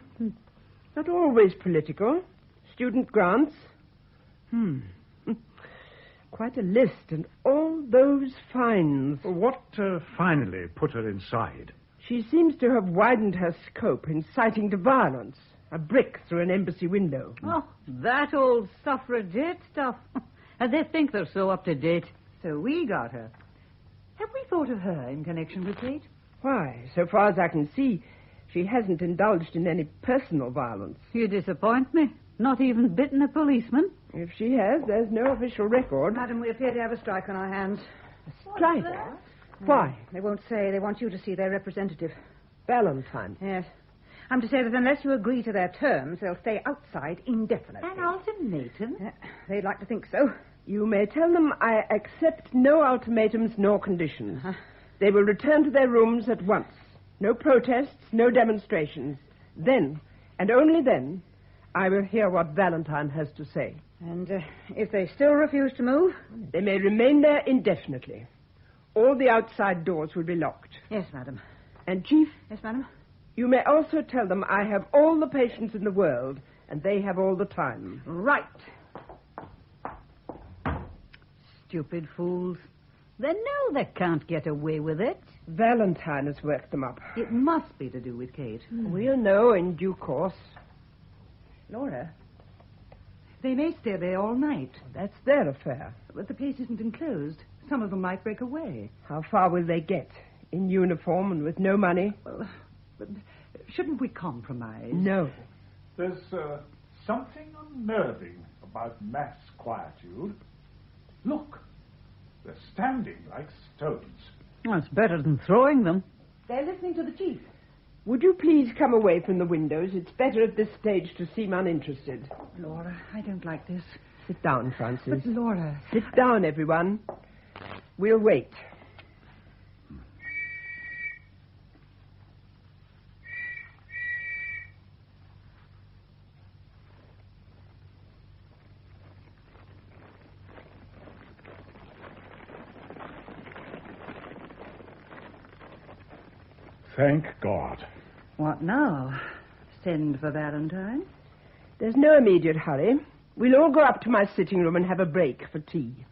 Not always political. Student grants. Quite a list, and all those fines.
Well, what finally put her inside?
She seems to have widened her scope, inciting to violence. A brick through an embassy window.
Oh, that old suffragette stuff. And they think they're so up to date.
So we got her. Have we thought of her in connection with Kate?
Why, so far as I can see, she hasn't indulged in any personal violence.
You disappoint me. Not even bitten a policeman.
If she has, there's no official record.
Madam, we appear to have a strike on our hands.
Strike? Why?
They won't say. They want you to see their representative.
Valentine.
Yes. I'm to say that unless you agree to their terms, they'll stay outside indefinitely.
An ultimatum?
They'd like to think so.
You may tell them I accept no ultimatums nor conditions. They will return to their rooms at once. No protests, no demonstrations. Then, and only then, I will hear what Valentine has to say.
And if they still refuse to move?
They may remain there indefinitely. All the outside doors will be locked.
Yes, madam.
And, Chief?
Yes, madam?
You may also tell them I have all the patience in the world, and they have all the time.
Right.
Stupid fools. They know they can't get away with it.
Valentine has worked them up.
It must be to do with Kate.
We'll know in due course.
Laura, they may stay there all night.
That's their affair.
But the place isn't enclosed. Some of them might break away.
How far will they get? In uniform and with no money?
Well, but shouldn't we compromise?
No.
There's something unnerving about mass quietude. Look, they're standing like stones.
Well, it's better than throwing them.
They're listening to the chief.
Would you please come away from the windows? It's better at this stage to seem uninterested.
Laura, I don't like this.
Sit down, Francis.
But, Laura...
Sit down, everyone. We'll wait.
Thank God.
What now? Send for Valentine?
There's no immediate hurry. We'll all go up to my sitting room and have a break for tea.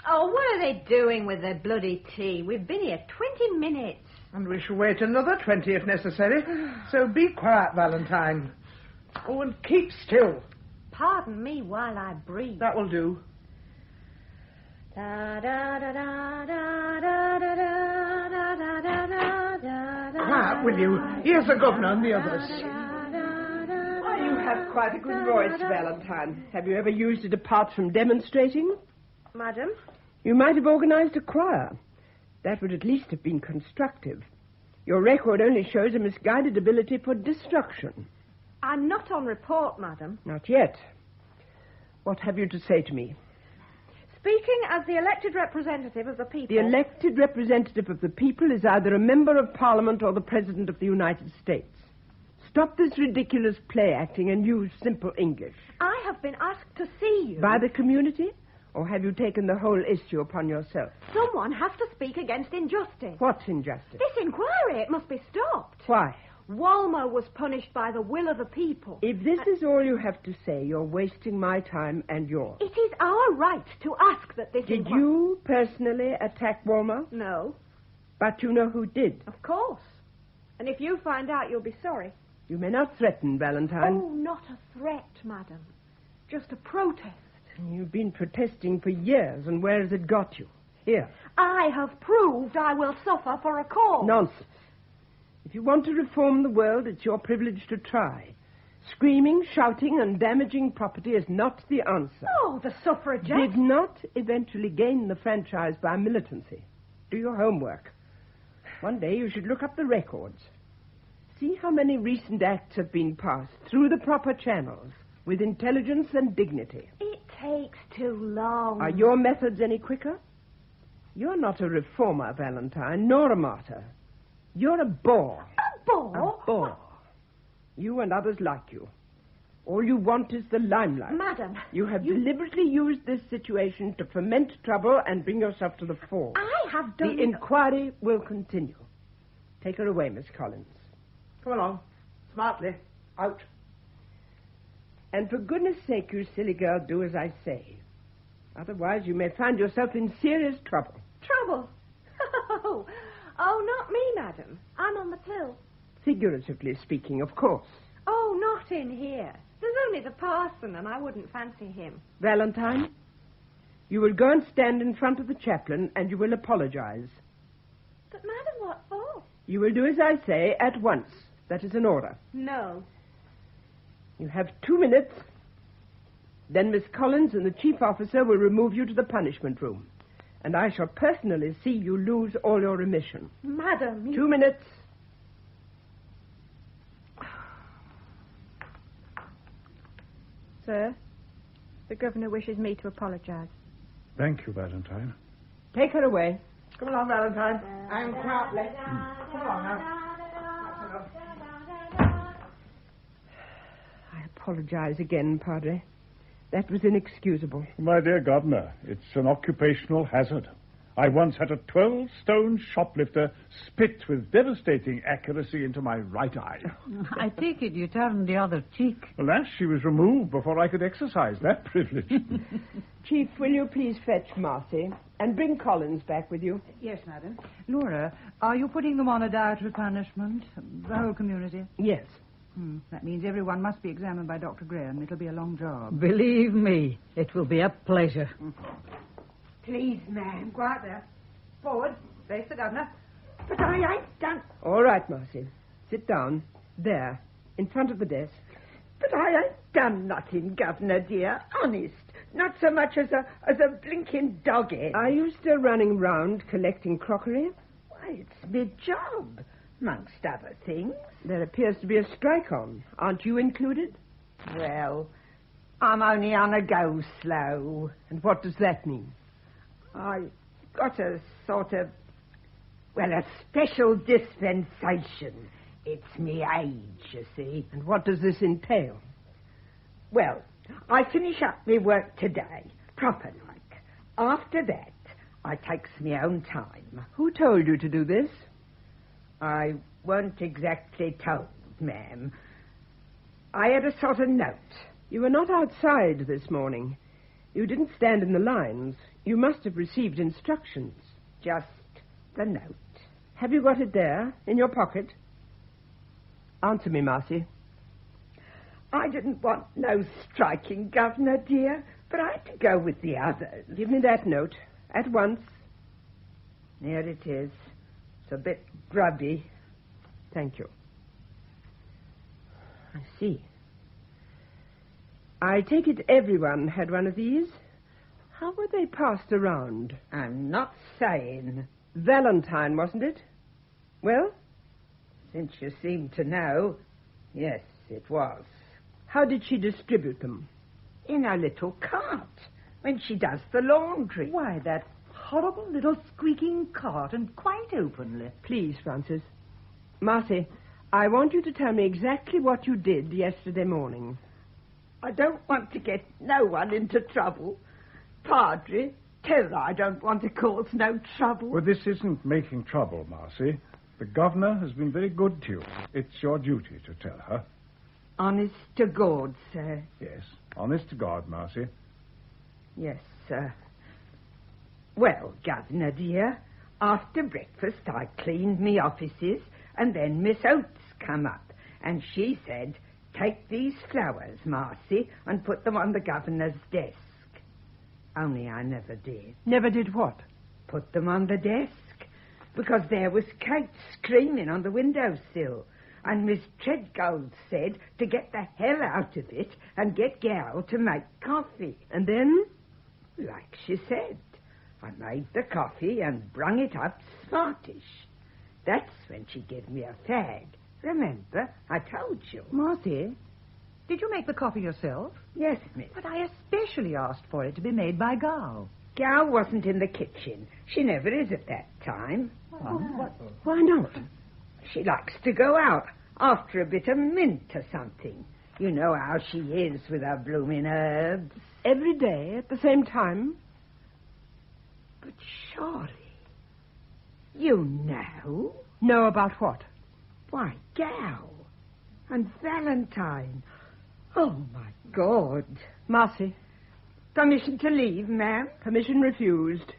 Oh, what are they doing with their bloody tea? We've been here 20 minutes.
And we shall wait another 20 if necessary. So be quiet, Valentine. Oh, and keep still.
Pardon me while I breathe.
That will do.
Da da da da da da da da da da da da.
Quiet, will you? Here's the governor and the others.
Oh, you have quite a good voice, Valentine. Have you ever used it apart from demonstrating?
Madam?
You might have organized a choir. That would at least have been constructive. Your record only shows a misguided ability for destruction.
I'm not on report, madam.
Not yet. What have you to say to me?
Speaking as the elected representative of the people...
The elected representative of the people is either a member of Parliament or the President of the United States. Stop this ridiculous play acting and use simple English.
I have been asked to see you.
By the community? Or have you taken the whole issue upon yourself?
Someone has to speak against injustice.
What's injustice?
This inquiry, it must be stopped.
Why?
Walmer was punished by the will of the people.
If this is all you have to say, you're wasting my time and yours.
It is our right to ask that this
Did you personally attack Walmer?
No.
But you know who did?
Of course. And if you find out, you'll be sorry.
You may not threaten, Valentine.
Oh, not a threat, madam. Just a protest.
You've been protesting for years, and where has it got you? Here.
I have proved I will suffer for a cause.
Nonsense. If you want to reform the world, it's your privilege to try. Screaming, shouting, and damaging property is not the answer.
Oh, the suffragettes.
Did not eventually gain the franchise by militancy. Do your homework. One day you should look up the records. See how many recent acts have been passed through the proper channels, with intelligence and dignity.
It takes too long.
Are your methods any quicker? You're not a reformer, Valentine, nor a martyr. You're a bore.
A bore?
A bore. You and others like you. All you want is the limelight.
Madam.
You have deliberately used this situation to foment trouble and bring yourself to the fore.
I have done...
The inquiry will continue. Take her away, Miss Collins.
Come along. Smartly. Out.
And for goodness sake, you silly girl, do as I say. Otherwise, you may find yourself in serious trouble.
Trouble? Oh, not me, madam. I'm on the pill.
Figuratively speaking, of course.
Oh, not in here. There's only the parson, and I wouldn't fancy him.
Valentine, you will go and stand in front of the chaplain, and you will apologize.
But, madam, what for?
You will do as I say at once. That is an order.
No.
You have 2 minutes. Then Miss Collins and the chief officer will remove you to the punishment room. And I shall personally see you lose all your remission.
Madam,
2 minutes.
Sir, the governor wishes me to apologize.
Thank you, Valentine.
Take her away.
Come along, Valentine. I'm quietly. Come along now.
I apologize again, Padre. That was inexcusable.
My dear Governor, it's an occupational hazard. I once had a 12-stone shoplifter spit with devastating accuracy into my right eye.
I take it you turned the other cheek.
Alas, she was removed before I could exercise that privilege.
Chief, will you please fetch Marcy and bring Collins back with you?
Yes, madam. Laura, are you putting them on a dietary punishment? The whole community?
Yes.
That means everyone must be examined by Dr. Graham. It'll be a long job.
Believe me, it will be a pleasure.
Please, ma'am.
Quiet there. Forward. Face the governor.
But I ain't done...
All right, Marcy. Sit down. There, in front of the desk.
But I ain't done nothing, Governor, dear. Honest. Not so much as a blinking doghead.
Are you still running round collecting crockery?
Why, it's my job, amongst other things.
There appears to be a strike on. Aren't you included?
Well, I'm only on a go slow.
And what does that mean?
I got a sort of, a special dispensation. It's me age, you see.
And what does this entail?
Well, I finish up me work today, proper like. After that, I takes me own time.
Who told you to do this?
I weren't exactly told, ma'am. I had a sort of note.
You were not outside this morning. You didn't stand in the lines. You must have received instructions.
Just the note.
Have you got it there, in your pocket? Answer me, Marcy.
I didn't want no striking, Governor, dear, but I had to go with the others.
Give me that note, at once.
Here it is. It's a bit grubby.
Thank you. I see. I take it everyone had one of these. How were they passed around?
I'm not saying.
Valentine, wasn't it? Well?
Since you seem to know, yes, it was.
How did she distribute them?
In a little cart, when she does the laundry.
Why, that horrible little squeaking cart, and quite openly.
Please, Francis. Marcy, I want you to tell me exactly what you did yesterday morning.
I don't want to get no one into trouble. Padre, tell her I don't want to cause no trouble.
Well, this isn't making trouble, Marcy. The governor has been very good to you. It's your duty to tell her.
Honest to God, sir.
Yes, honest to God, Marcy.
Yes, sir. Well, Governor, dear, after breakfast I cleaned me offices, and then Miss Oates come up, and she said, "Take these flowers, Marcy, and put them on the governor's desk." Only I never did.
Never did what?
Put them on the desk. because there was Kate screaming on the windowsill. And Miss Treadgold said to get the hell out of it and get Gal to make coffee.
And then?
Like she said, I made the coffee and brung it up smartish. That's when she gave me a fag. Remember, I told you.
Marcy, did you make the coffee yourself?
Yes, miss.
But I especially asked for it to be made by Gal.
Gal wasn't in the kitchen. She never is at that time.
Why not?
She likes to go out after a bit of mint or something. You know how she is with her blooming herbs.
Every day at the same time?
But surely, you know?
Know about what?
Why, Gal and Valentine. Oh, my God.
Marcy.
Permission to leave, ma'am?
Permission refused.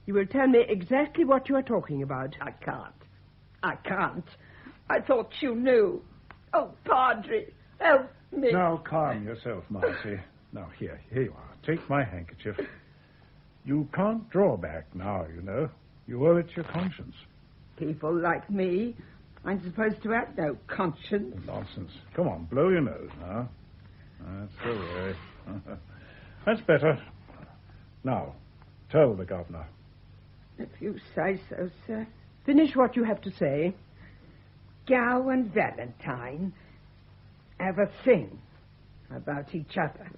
You will tell me exactly what you are talking about.
I can't. I thought you knew. Oh, Padre, help me.
Now, calm yourself, Marcy. Now, here you are. Take my handkerchief. You can't draw back now, you know. You owe it to your conscience.
People like me, I'm supposed to have no conscience.
Nonsense. Come on, blow your nose now. That's the way. That's better. Now, tell the governor.
If you say so, sir.
Finish what you have to say.
Gal and Valentine have a thing about each other.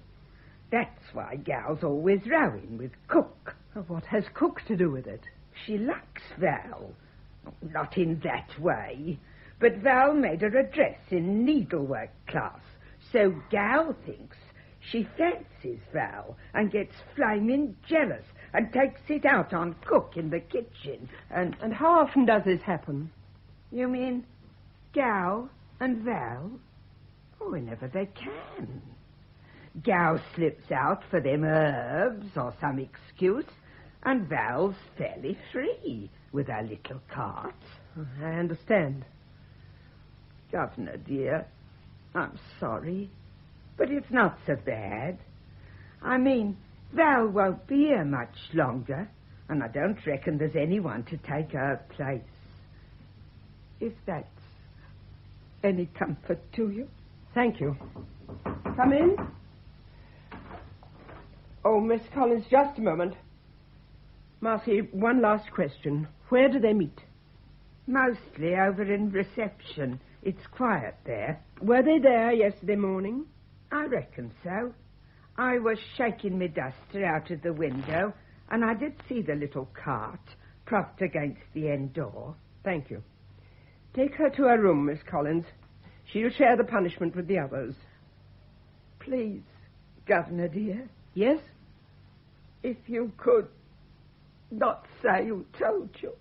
That's why Gal's always rowing with Cook.
What has Cook to do with it?
She likes Val. Not in that way. But Val made her a dress in needlework class. So Gal thinks she fancies Val and gets flaming jealous and takes it out on Cook in the kitchen.
And how often does this happen?
You mean Gal and Val? Oh, whenever they can. Gal slips out for them herbs or some excuse, and Val's fairly free with her little cart.
I understand.
Governor, dear, I'm sorry, but it's not so bad. I mean, Val won't be here much longer, and I don't reckon there's anyone to take her place. If that's any comfort to you.
Thank you. Come in. Oh, Miss Collins, just a moment. Marcy, one last question. Where do they meet?
Mostly over in reception. It's quiet there.
Were they there yesterday morning?
I reckon so. I was shaking my duster out of the window, and I did see the little cart propped against the end door.
Thank you. Take her to her room, Miss Collins. She'll share the punishment with the others.
Please, Governor, dear.
Yes?
If you could not say who told you.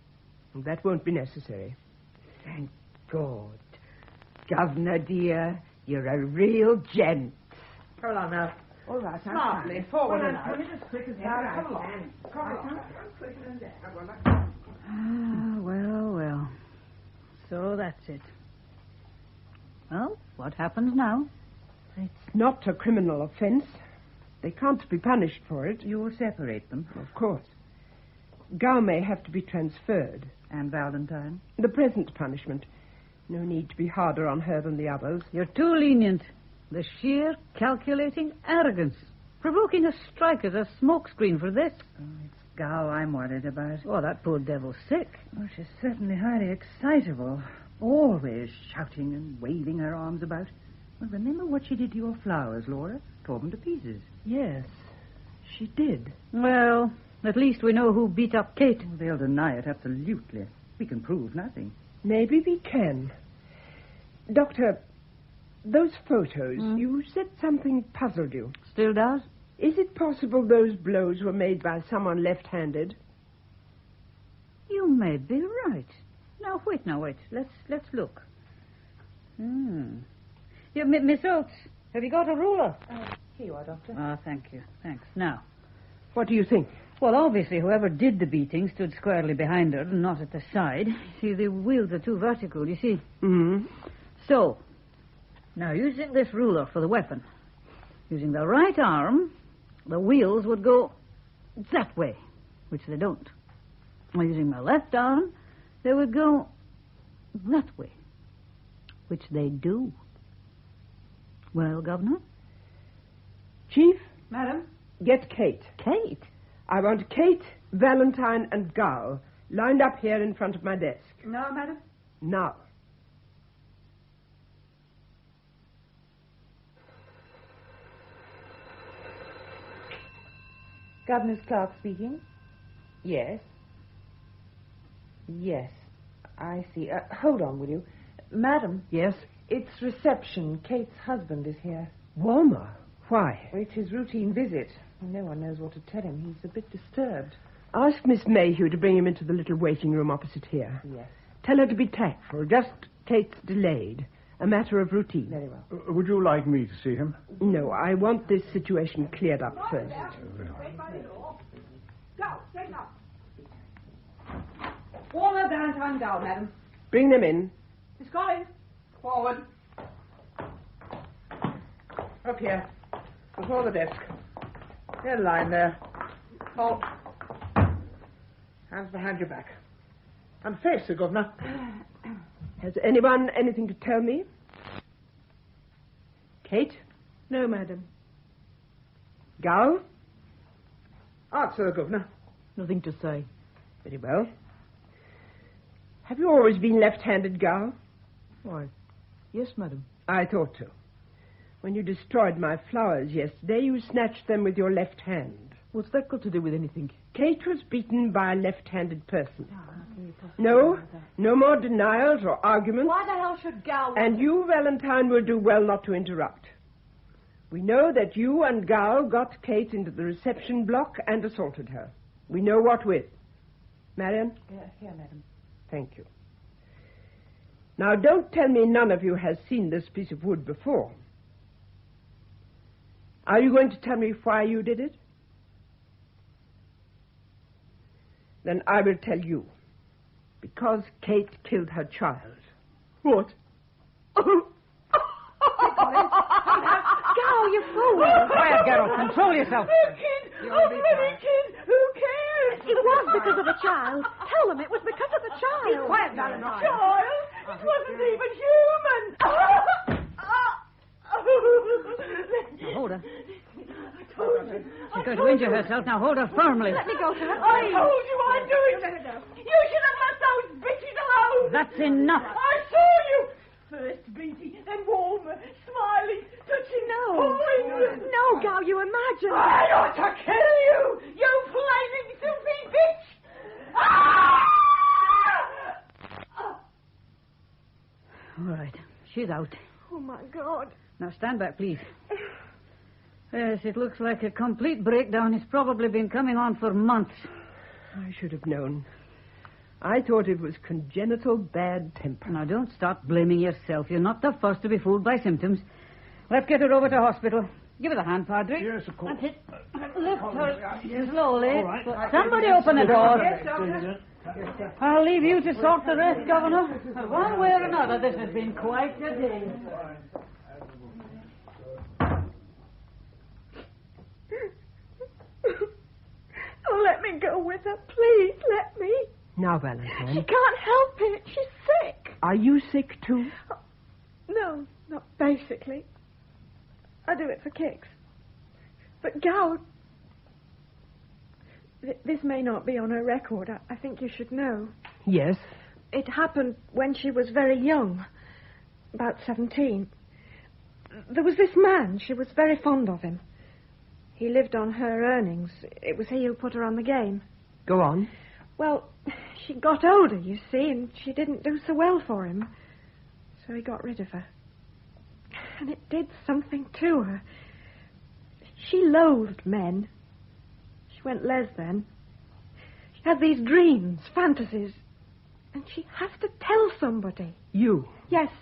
That won't be necessary.
Thank God. Governor, dear, you're a real gent.
Hold on now.
All right, I'm
Smartly,
fine.
forward
Well,
and
I'm
out.
coming as quick as
Yeah,
I
come along.
can.
Come
Right,
along.
I'm quicker than that.
Well. So that's it. Well, what happens now?
It's not a criminal offense. They can't be punished for it.
You will separate them.
Of course. Gal may have to be transferred.
And Valentine?
The present punishment. No need to be harder on her than the others.
You're too lenient. The sheer calculating arrogance. Provoking a strike as a smokescreen for this.
Oh, it's Gal I'm worried about.
Oh, that poor devil's sick.
Oh, she's certainly highly excitable. Always shouting and waving her arms about. Well, remember what she did to your flowers, Laura? Tore them to pieces.
Yes, she did.
Well, at least we know who beat up Kate.
Oh, they'll deny it, absolutely. We can prove nothing.
Maybe we can. Doctor, those photos, you said something puzzled you.
Still does?
Is it possible those blows were made by someone left-handed?
You may be right. Now, wait. Let's look. Yeah, Miss Oates, have you got a ruler?
Here you are, Doctor.
Thank you. Thanks. Now,
What do you think?
well, obviously, whoever did the beating stood squarely behind her and not at the side. See, the wheels are too vertical, you see.
Mm-hmm.
So, now using this ruler for the weapon, using the right arm, the wheels would go that way, which they don't. Now, using my left arm, they would go that way, which they do. Well, Governor?
Chief,
Madam?
get Kate.
Kate?
I want Kate, Valentine, and Gal lined up here in front of my desk.
No, madam.
Now.
Governor's clerk speaking. Yes. Yes, I see. Hold on, will you? Madam.
Yes?
It's reception. Kate's husband is here.
Walmer? Why?
It's his routine visit. No one knows what to tell him. He's a bit disturbed.
Ask Miss Mayhew to bring him into the little waiting room opposite here.
Yes.
Tell her to be tactful. Just Kate's delayed. A matter of routine.
Very well.
Would you like me to see him?
No, I want this situation cleared up first.
Go, take up. Walmer, Valentine, Gal, madam.
Bring them in.
Miss Collins, forward.
Up here. Before the desk. They're lying there. Halt. Hands behind your back. And face the governor.
Has anyone anything to tell me? Kate?
No, madam.
Gal?
Answer the governor.
Nothing to say.
Very well. Have you always been left-handed, Gal?
Why, yes, madam.
I thought so. When you destroyed my flowers yesterday, you snatched them with your left hand.
What's that got to do with anything?
Kate was beaten by a left-handed person. No more denials or arguments.
Why the hell should Gal...
And you, Valentine, will do well not to interrupt. We know that you and Gal got Kate into the reception block and assaulted her. We know what with. Marion?
Here, madam.
Thank you. Now, don't tell me none of you has seen this piece of wood before. Are you going to tell me why you did it? Then I will tell you. Because Kate killed her child.
What?
Gal, you fool!
Quiet, girl. Control yourself.
A kid! A mini kid! Who cares? It was because of the child. Tell them it was because of the child.
Be quiet, Valentine.
Child? It wasn't even human!
Now, hold her. She's going to injure herself. Now hold her firmly.
Let me go, sir. I told you I'd do it. You should have left those bitches alone.
That's enough.
I saw you. First Beatty, then Walmer, smiling, touching, pulling. No, Gal, you imagine. I ought to kill you, you flaming filthy bitch.
All right. She's out.
Oh, my God.
Now stand back, please. Yes, it looks like a complete breakdown. It's probably been coming on for months.
I should have known. I thought it was congenital bad temper.
Now, don't start blaming yourself. You're not the first to be fooled by symptoms. Let's get her over to hospital. Give her the hand, Padre.
Yes, of course.
That's it. Lift her slowly.
All right.
Somebody open the door.
Yes, Doctor.
I'll leave you to sort the rest, Governor. One way or another, this has been quite a day.
Oh, let me go with her. Please, let me.
Now, Valentine.
She can't help it. She's sick.
Are you sick, too?
No, not basically. I do it for kicks. But Gal... This may not be on her record. I think you should know.
Yes.
It happened when she was very young. About 17. There was this man. She was very fond of him. He lived on her earnings. It was he who put her on the game.
Go on.
Well, she got older, you see, and she didn't do so well for him. So he got rid of her. And it did something to her. She loathed men. She went les then. She had these dreams, fantasies. And she has to tell somebody.
You?
Yes.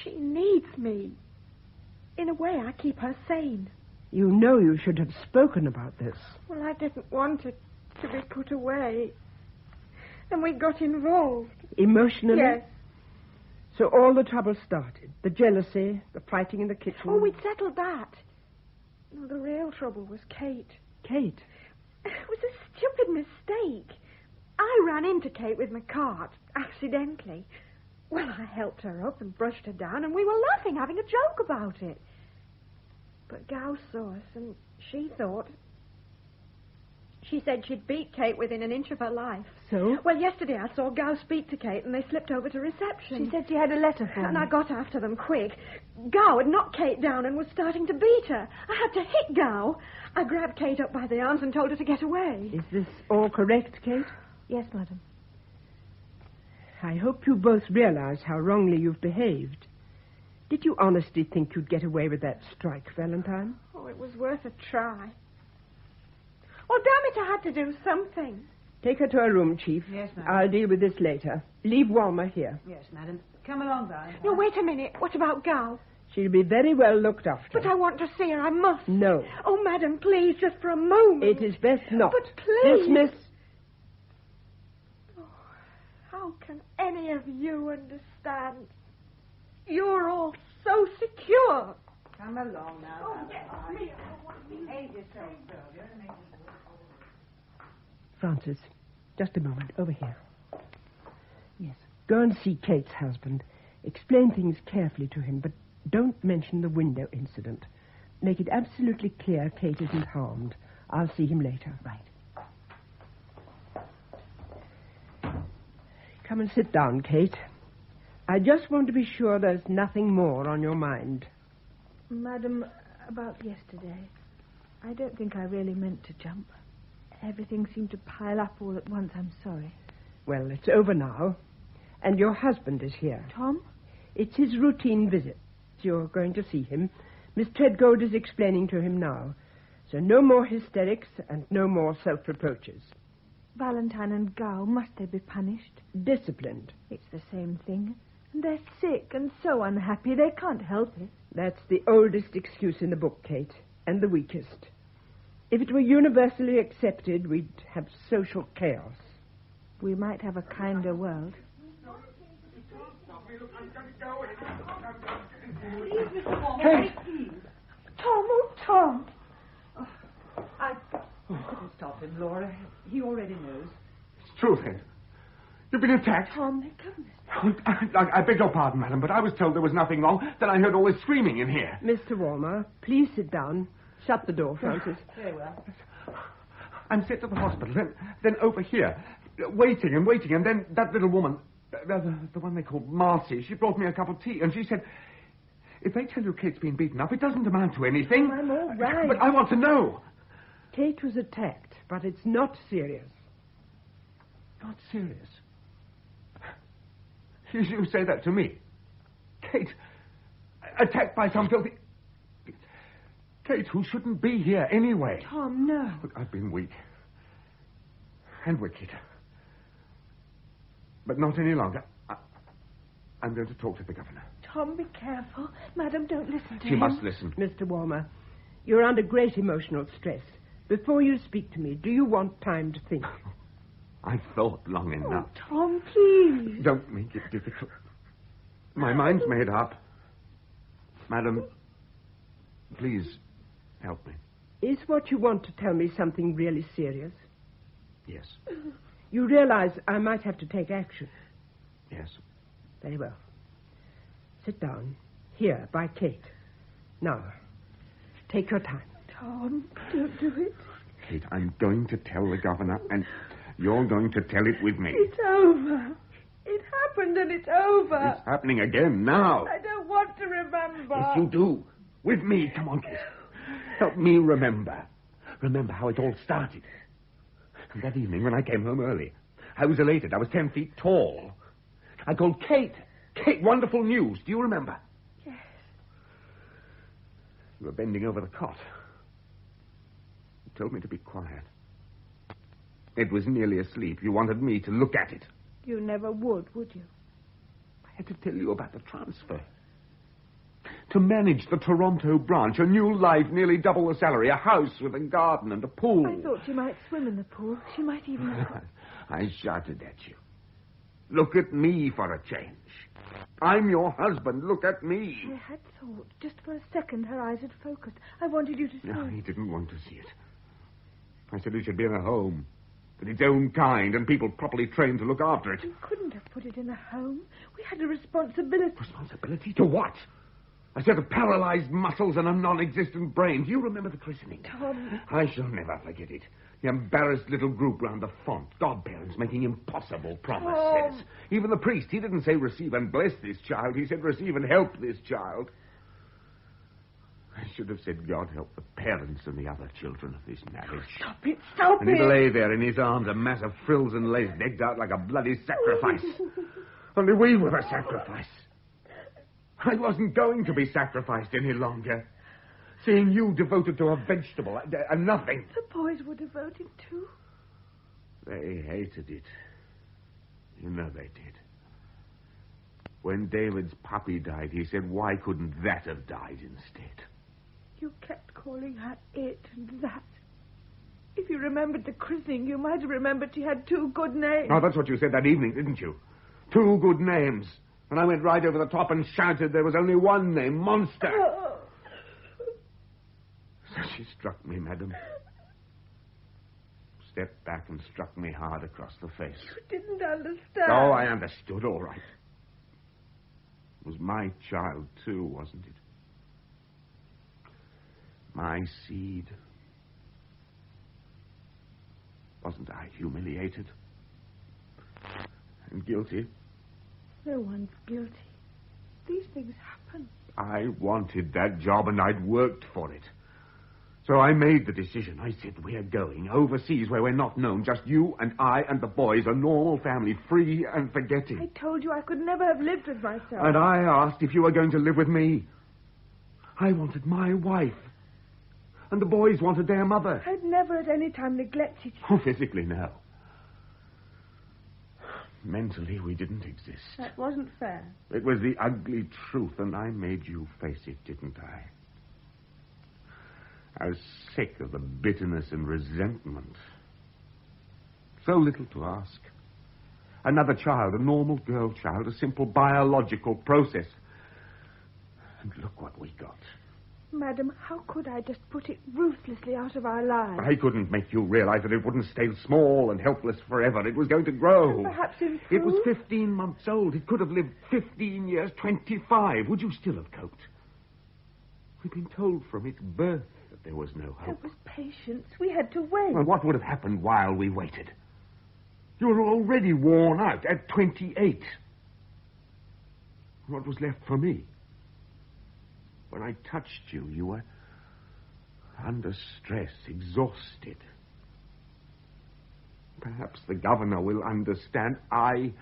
She needs me. In a way, I keep her sane.
You know you should have spoken about this.
Well, I didn't want it to be put away. And we got involved.
Emotionally?
Yes.
So all the trouble started. The jealousy, the fighting in the kitchen.
Oh, we'd settled that. No, the real trouble was Kate.
Kate?
It was a stupid mistake. I ran into Kate with my cart, accidentally. Well, I helped her up and brushed her down, and we were laughing, having a joke about it. But Gal saw us, and she thought... She said she'd beat Kate within an inch of her life.
So?
Well, yesterday I saw Gal speak to Kate, and they slipped over to reception.
She said she had a letter for
And
me.
I got after them quick. Gal had knocked Kate down and was starting to beat her. I had to hit Gal. I grabbed Kate up by the arms and told her to get away.
Is this all correct, Kate?
Yes, madam.
I hope you both realize how wrongly you've behaved. Did you honestly think you'd get away with that strike, Valentine?
Oh, it was worth a try. Well, damn it, I had to do something.
Take her to her room, Chief.
Yes, madam.
I'll deal with this later. Leave Walmer here.
Yes, madam. Come along, Valentine.
No, wait a minute. What about Gal?
She'll be very well looked after.
But I want to see her. I must.
No.
Oh, madam, please, just for a moment.
It is best not.
But please.
Dismiss.
Oh, how can any of you understand? You're all so secure.
Come along now,
Oh,
Valentine.
yes,
Behave yourself, girl.
Francis, just a moment. Over here. Yes. Go and see Kate's husband. Explain things carefully to him, but don't mention the window incident. Make it absolutely clear Kate isn't harmed. I'll see him later.
Right.
Come and sit down, Kate. I just want to be sure there's nothing more on your mind.
Madam, about yesterday, I don't think I really meant to jump. Everything seemed to pile up all at once. I'm sorry.
Well, it's over now. And your husband is here.
Tom?
It's his routine visit. You're going to see him. Miss Treadgold is explaining to him now. So no more hysterics and no more self-reproaches.
Valentine and Gal, must they be punished?
Disciplined.
It's the same thing. And they're sick and so unhappy. They can't help it.
That's the oldest excuse in the book, Kate, and the weakest. If it were universally accepted, we'd have social chaos.
We might have a kinder world.
Kate!
Tom, oh, Tom.
I couldn't stop him, Laura. He already knows.
It's true, then. You've been attacked.
Tom, they're coming.
I beg your pardon, madam, but I was told there was nothing wrong. Then I heard all this screaming in here.
Mr. Walmer, please sit down. Shut the door, Francis.
Very well.
I'm sent to the hospital, then over here, waiting, and then that little woman, the one they called Marcy, she brought me a cup of tea, and she said, if they tell you Kate's been beaten up, it doesn't amount to anything.
Oh, I'm all right.
But I want to know.
Kate was attacked, but it's not serious.
Not serious? You say that to me? Kate, attacked by some filthy... Kate, who shouldn't be here anyway.
Tom, no.
Look, I've been weak. And wicked. But not any longer. I'm going to talk to the governor.
Tom, be careful. Madam, don't listen to
She
him.
must listen.
Mr. Walmer, you're under great emotional stress. Before you speak to me, do you want time to think?
I've thought long enough.
Tom, please.
Don't make it difficult. My mind's made up. Madam, please help me.
Is what you want to tell me something really serious?
Yes.
You realize I might have to take action.
Yes.
Very well. Sit down. Here, by Kate. Now, take your time.
Tom, don't do it.
Kate, I'm going to tell the governor, and you're going to tell it with me.
It's over. It happened and it's over.
It's happening again now.
I don't want to remember.
Yes, you do. With me. Come on, Kate. Help me remember. Remember how it all started. And that evening when I came home early, I was elated. I was 10 feet tall. I called Kate. Kate, wonderful news. Do you remember?
Yes.
You were bending over the cot. You told me to be quiet. It was nearly asleep. You wanted me to look at it.
You never would you?
I had to tell you about the transfer. To manage the Toronto branch, a new life, nearly double the salary, a house with a garden and a pool.
I thought she might swim in the pool. She might even...
I shouted at you. Look at me for a change. I'm your husband. Look at me.
I had thought. Just for a second, her eyes had focused. I wanted you to see.
No, he didn't want to see it. I said he should be in a home. and its own kind, and people properly trained to look after it.
You couldn't have put it in a home. We had a responsibility.
Responsibility? To what? A set of paralyzed muscles and a non-existent brain. Do you remember the christening?
Tom.
I shall never forget it. The embarrassed little group round the font. Godparents making impossible promises. Even the priest, he didn't say receive and bless this child. He said receive and help this child. I should have said God help the parents and the other children of this marriage.
Stop it, stop
and
it.
And he lay there in his arms, a mass of frills and lace decked out like a bloody sacrifice. Only we were the sacrifice. I wasn't going to be sacrificed any longer. Seeing you devoted to a vegetable, a nothing.
The boys were devoted too.
They hated it. You know they did. When David's puppy died, he said, why couldn't that have died instead?
You kept calling her it and that. If you remembered the christening, you might have remembered she had 2 good names.
Oh, that's what you said that evening, didn't you? 2 good names. And I went right over the top and shouted there was only one name, Monster. So she struck me, madam. Stepped back and struck me hard across the face.
You didn't understand.
Oh, I understood, all right. It was my child, too, wasn't it? My seed. Wasn't I humiliated? And guilty?
No one's guilty. These things happen.
I wanted that job and I'd worked for it. So I made the decision. I said, we're going overseas where we're not known. Just you and I and the boys, a normal family, free and forgetting.
I told you I could never have lived with myself.
And I asked if you were going to live with me. I wanted my wife. And the boys wanted their mother.
I'd never at any time neglected you.
Oh, physically, no. Mentally, we didn't exist.
That wasn't fair.
It was the ugly truth, and I made you face it, didn't I? I was sick of the bitterness and resentment. So little to ask. Another child, a normal girl child, a simple biological process. And look what we got.
Madam, how could I just put it ruthlessly out of our lives?
I couldn't make you realize that it wouldn't stay small and helpless forever. It was going to grow.
And perhaps improve.
It was 15 months old. It could have lived 15 years, 25. Would you still have coped? We'd been told from its birth that there was no hope.
There was patience. We had to wait.
Well, what would have happened while we waited? You were already worn out at 28. What was left for me? When I touched you, you were under stress, exhausted. Perhaps the governor will understand. I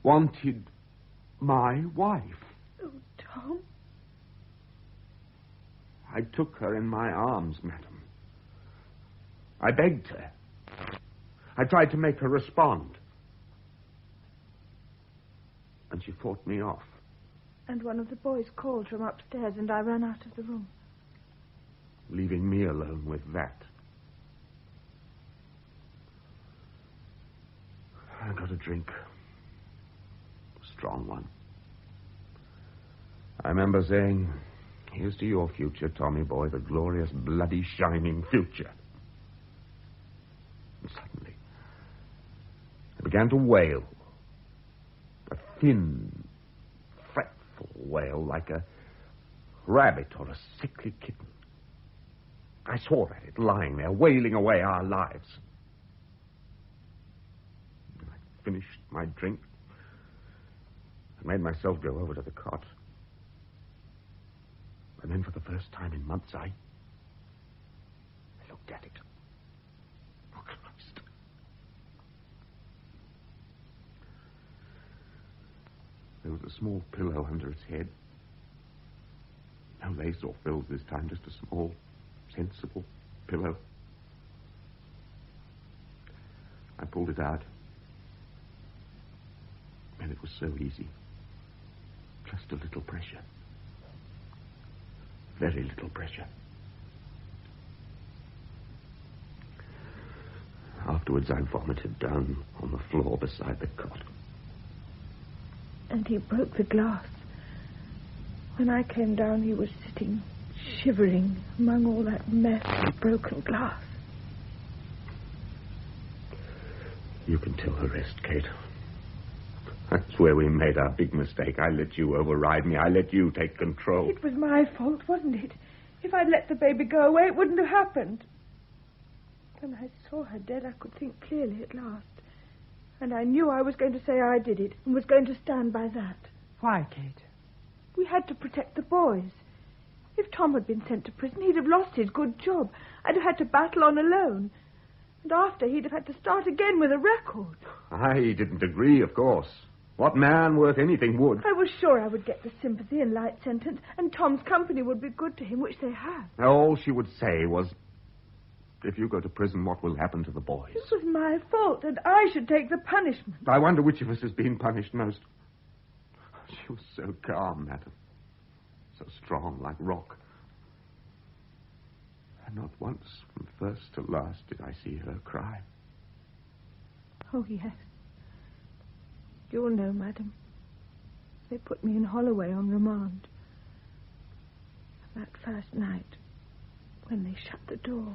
wanted my wife.
Oh, Tom.
I took her in my arms, madam. I begged her. I tried to make her respond. And she fought me off.
And one of the boys called from upstairs, and I ran out of the room.
Leaving me alone with that. I got a drink. A strong one. I remember saying, here's to your future, Tommy boy, the glorious, bloody, shining future. And suddenly, I began to wail. A thin, fretful wail like a rabbit or a sickly kitten. I swore at it, lying there, wailing away our lives. I finished my drink and made myself go over to the cot. And then for the first time in months, I looked at it. Oh, Christ. There was a small pillow under its head. No lace or frills this time, just a small, sensible pillow. I pulled it out. And it was so easy. Just a little pressure. Very little pressure. Afterwards, I vomited down on the floor beside the cot.
And he broke the glass. When I came down, he was sitting, shivering among all that mess of broken glass.
You can tell the rest, Kate. That's where we made our big mistake. I let you override me. I let you take control.
It was my fault, wasn't it? If I'd let the baby go away, it wouldn't have happened. When I saw her dead, I could think clearly at last. And I knew I was going to say I did it and was going to stand by that.
Why, Kate?
We had to protect the boys. If Tom had been sent to prison, he'd have lost his good job. I'd have had to battle on alone. And after, he'd have had to start again with a record.
I didn't agree, of course. What man worth anything would?
I was sure I would get the sympathy and light sentence, and Tom's company would be good to him, which they have.
All she would say was, if you go to prison, what will happen to the boys?
This was my fault, and I should take the punishment.
I wonder which of us is being punished most. She was so calm, madam. So strong, like rock. And not once, from first to last, did I see her cry.
Oh, yes. You'll know, madam. They put me in Holloway on remand. That first night, when they shut the door,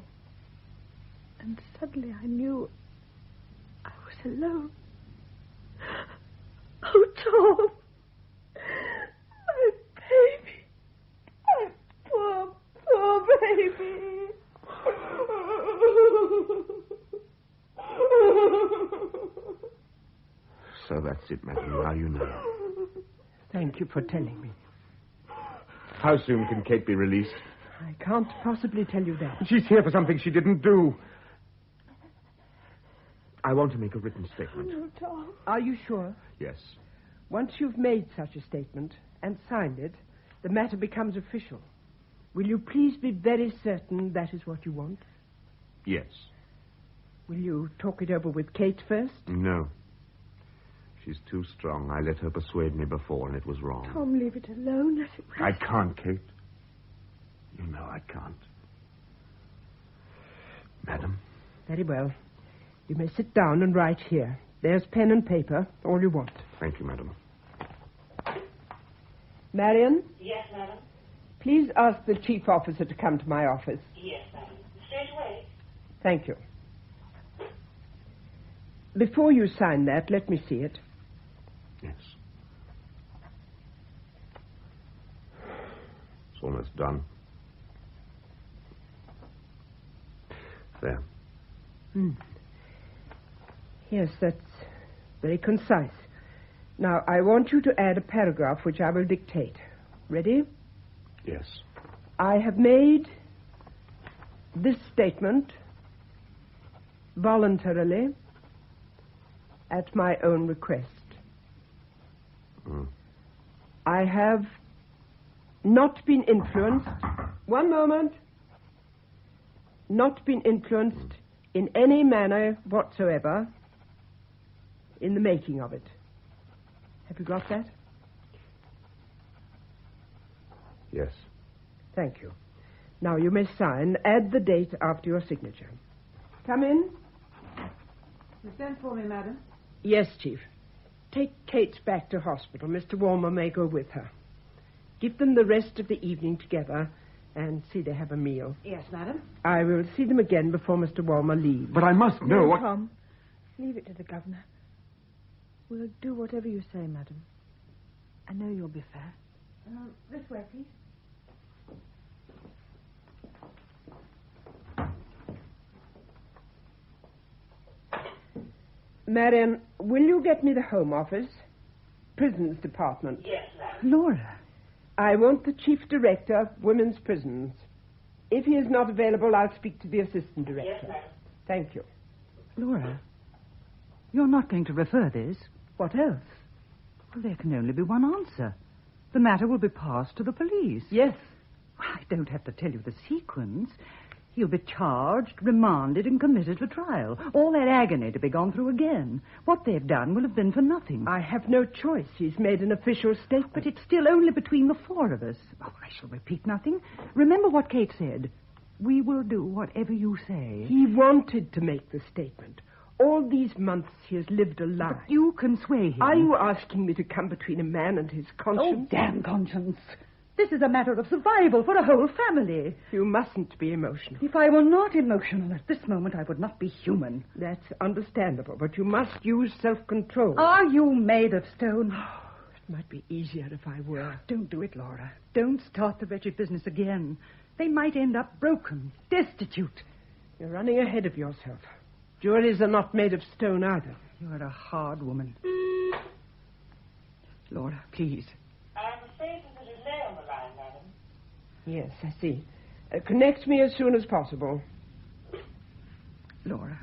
and suddenly I knew I was alone. Oh, Tom! My baby! My poor, poor baby!
So that's it, madam. Now you know.
Thank you for telling me.
How soon can Kate be released?
I can't possibly tell you that.
She's here for something she didn't do. I want to make a written statement.
Oh, no, Tom.
Are you sure?
Yes.
Once you've made such a statement and signed it, the matter becomes official. Will you please be very certain that is what you want?
Yes.
Will you talk it over with Kate first?
No. She's too strong. I let her persuade me before, and it was wrong.
Tom, leave it alone. Let it rest.
I can't, Kate. You know I can't. Madam?
Very well. You may sit down and write here. There's pen and paper, all you want.
Thank you, madam.
Marion?
Yes, madam.
Please ask the chief officer to come to my office.
Yes, madam. Straight away.
Thank you. Before you sign that, let me see it.
Yes. It's almost done. There.
Yes, that's very concise. Now, I want you to add a paragraph which I will dictate. Ready?
Yes.
I have made this statement voluntarily at my own request. I have not been influenced. One moment. Not been influenced in any manner whatsoever in the making of it. Have you got that?
Yes.
Thank you. Now you may sign. Add the date after your signature. Come in.
You sent for me, madam?
Yes, Chief. Take Kate back to hospital. Mr. Walmer may go with her. Give them the rest of the evening together and see they have a meal.
Yes, madam.
I will see them again before Mr. Walmer leaves.
But I must know
No,
what...
Tom. Leave it to the governor. We'll do whatever you say, madam. I know you'll be fair. This way, please.
Marion, will you get me the Home Office? Prisons Department.
Yes, madam.
Laura.
I want the Chief Director, Women's Prisons. If he is not available, I'll speak to the Assistant Director.
Yes, madam.
Thank you.
Laura, you're not going to refer this?
What else?
Well, there can only be one answer. The matter will be passed to the police.
Yes.
I don't have to tell you the sequence. He'll be charged, remanded, and committed for trial. All that agony to be gone through again. What they've done will have been for nothing.
I have no choice. He's made an official statement.
But it's still only between the four of us. Oh, I shall repeat nothing. Remember what Kate said. We will do whatever you say.
He wanted to make the statement. All these months he has lived a lie.
But you can sway him.
Are you asking me to come between a man and his conscience?
Oh, damn conscience. This is a matter of survival for a whole family.
You mustn't be emotional.
If I were not emotional at this moment, I would not be human.
That's understandable, but you must use self-control.
Are you made of stone?
It might be easier if I were.
Don't do it, Laura. Don't start the wretched business again. They might end up broken, destitute.
You're running ahead of yourself. Juries are not made of stone either.
You are a hard woman. Laura, please.
I'm afraid there's a delay on the line, madam.
Yes, I see. Connect me as soon as possible.
Laura,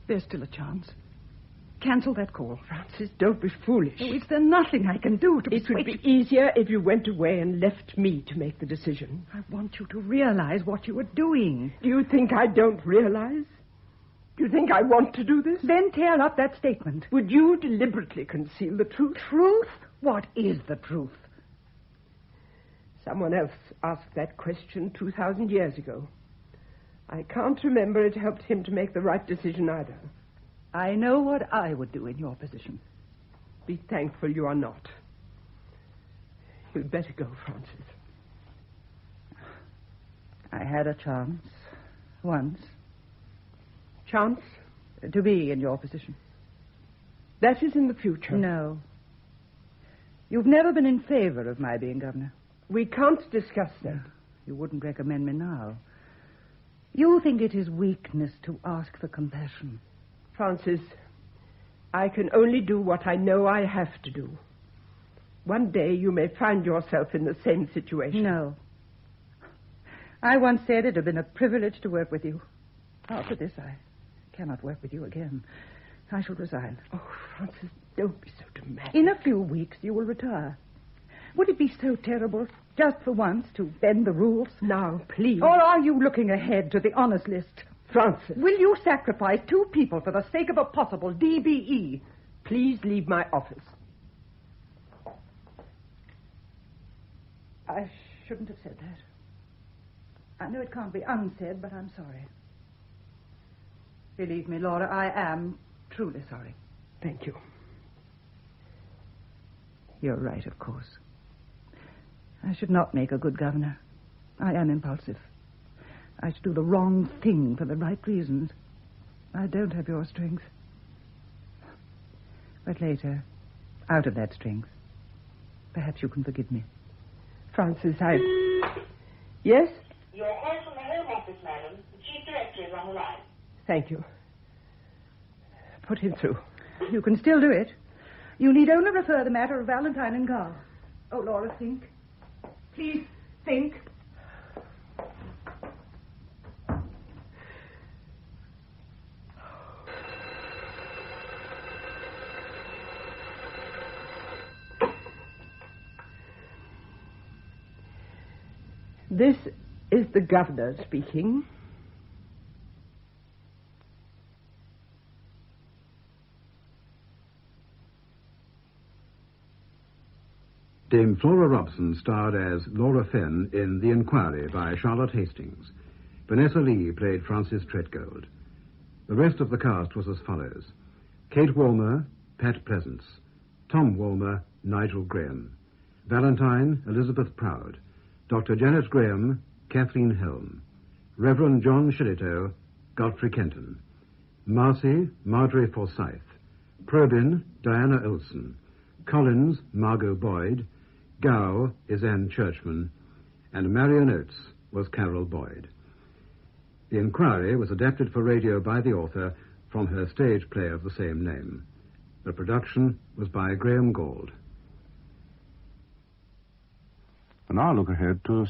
there's still a chance. Cancel that call.
Francis, don't be foolish.
Oh, is there nothing I can do to
It would be easier if you went away and left me to make the decision.
I want you to realize what you are doing.
Do you think I don't realize? Do you think I want to do this?
Then tear up that statement.
Would you deliberately conceal the truth?
Truth? What is the truth?
Someone else asked that question 2,000 years ago. I can't remember it helped him to make the right decision either.
I know what I would do in your position.
Be thankful you are not. You'd better go, Francis.
I had a chance. Once.
Chance?
To be in your position.
That is in the future.
No. You've never been in favor of my being governor.
We can't discuss that.
You wouldn't recommend me now. You think it is weakness to ask for compassion.
Francis, I can only do what I know I have to do. One day you may find yourself in the same situation.
No. I once said it had been a privilege to work with you. After this, I cannot work with you again. I shall resign.
Oh, Francis, don't be so dramatic.
In a few weeks, you will retire. Would it be so terrible, just for once, to bend the rules?
Now, please.
Or are you looking ahead to the honors list?
Francis.
Will you sacrifice 2 people for the sake of a possible DBE?
Please leave my office.
I shouldn't have said that. I know it can't be unsaid, but I'm sorry. Believe me, Laura, I am truly sorry.
Thank you.
You're right, of course. I should not make a good governor. I am impulsive. I should do the wrong thing for the right reasons. I don't have your strength. But later, out of that strength, perhaps you can forgive me.
Francis, Yes?
You're heard from the Home Office, madam. The Chief Director is on the line.
Thank you. Put him through.
You can still do it. You need only refer the matter of Valentine and Carl. Oh, Laura, think. Please, think.
This is the governor speaking.
Dame Flora Robson starred as Laura Fenn in The Enquiry by Charlotte Hastings. Vanessa Lee played Frances Treadgold. The rest of the cast was as follows: Kate Walmer, Pat Pleasance; Tom Walmer, Nigel Graham; Valentine, Elizabeth Proud; Dr. Janet Graham, Kathleen Helm; Reverend John Shillito, Godfrey Kenton; Marcy, Marjorie Forsyth; Probyn, Diana Olson; Collins, Margot Boyd; Gow is Anne Churchman, and Marion Oates was Carol Boyd. The Enquiry was adapted for radio by the author from her stage play of the same name. The production was by Graham Gould.
And now look ahead to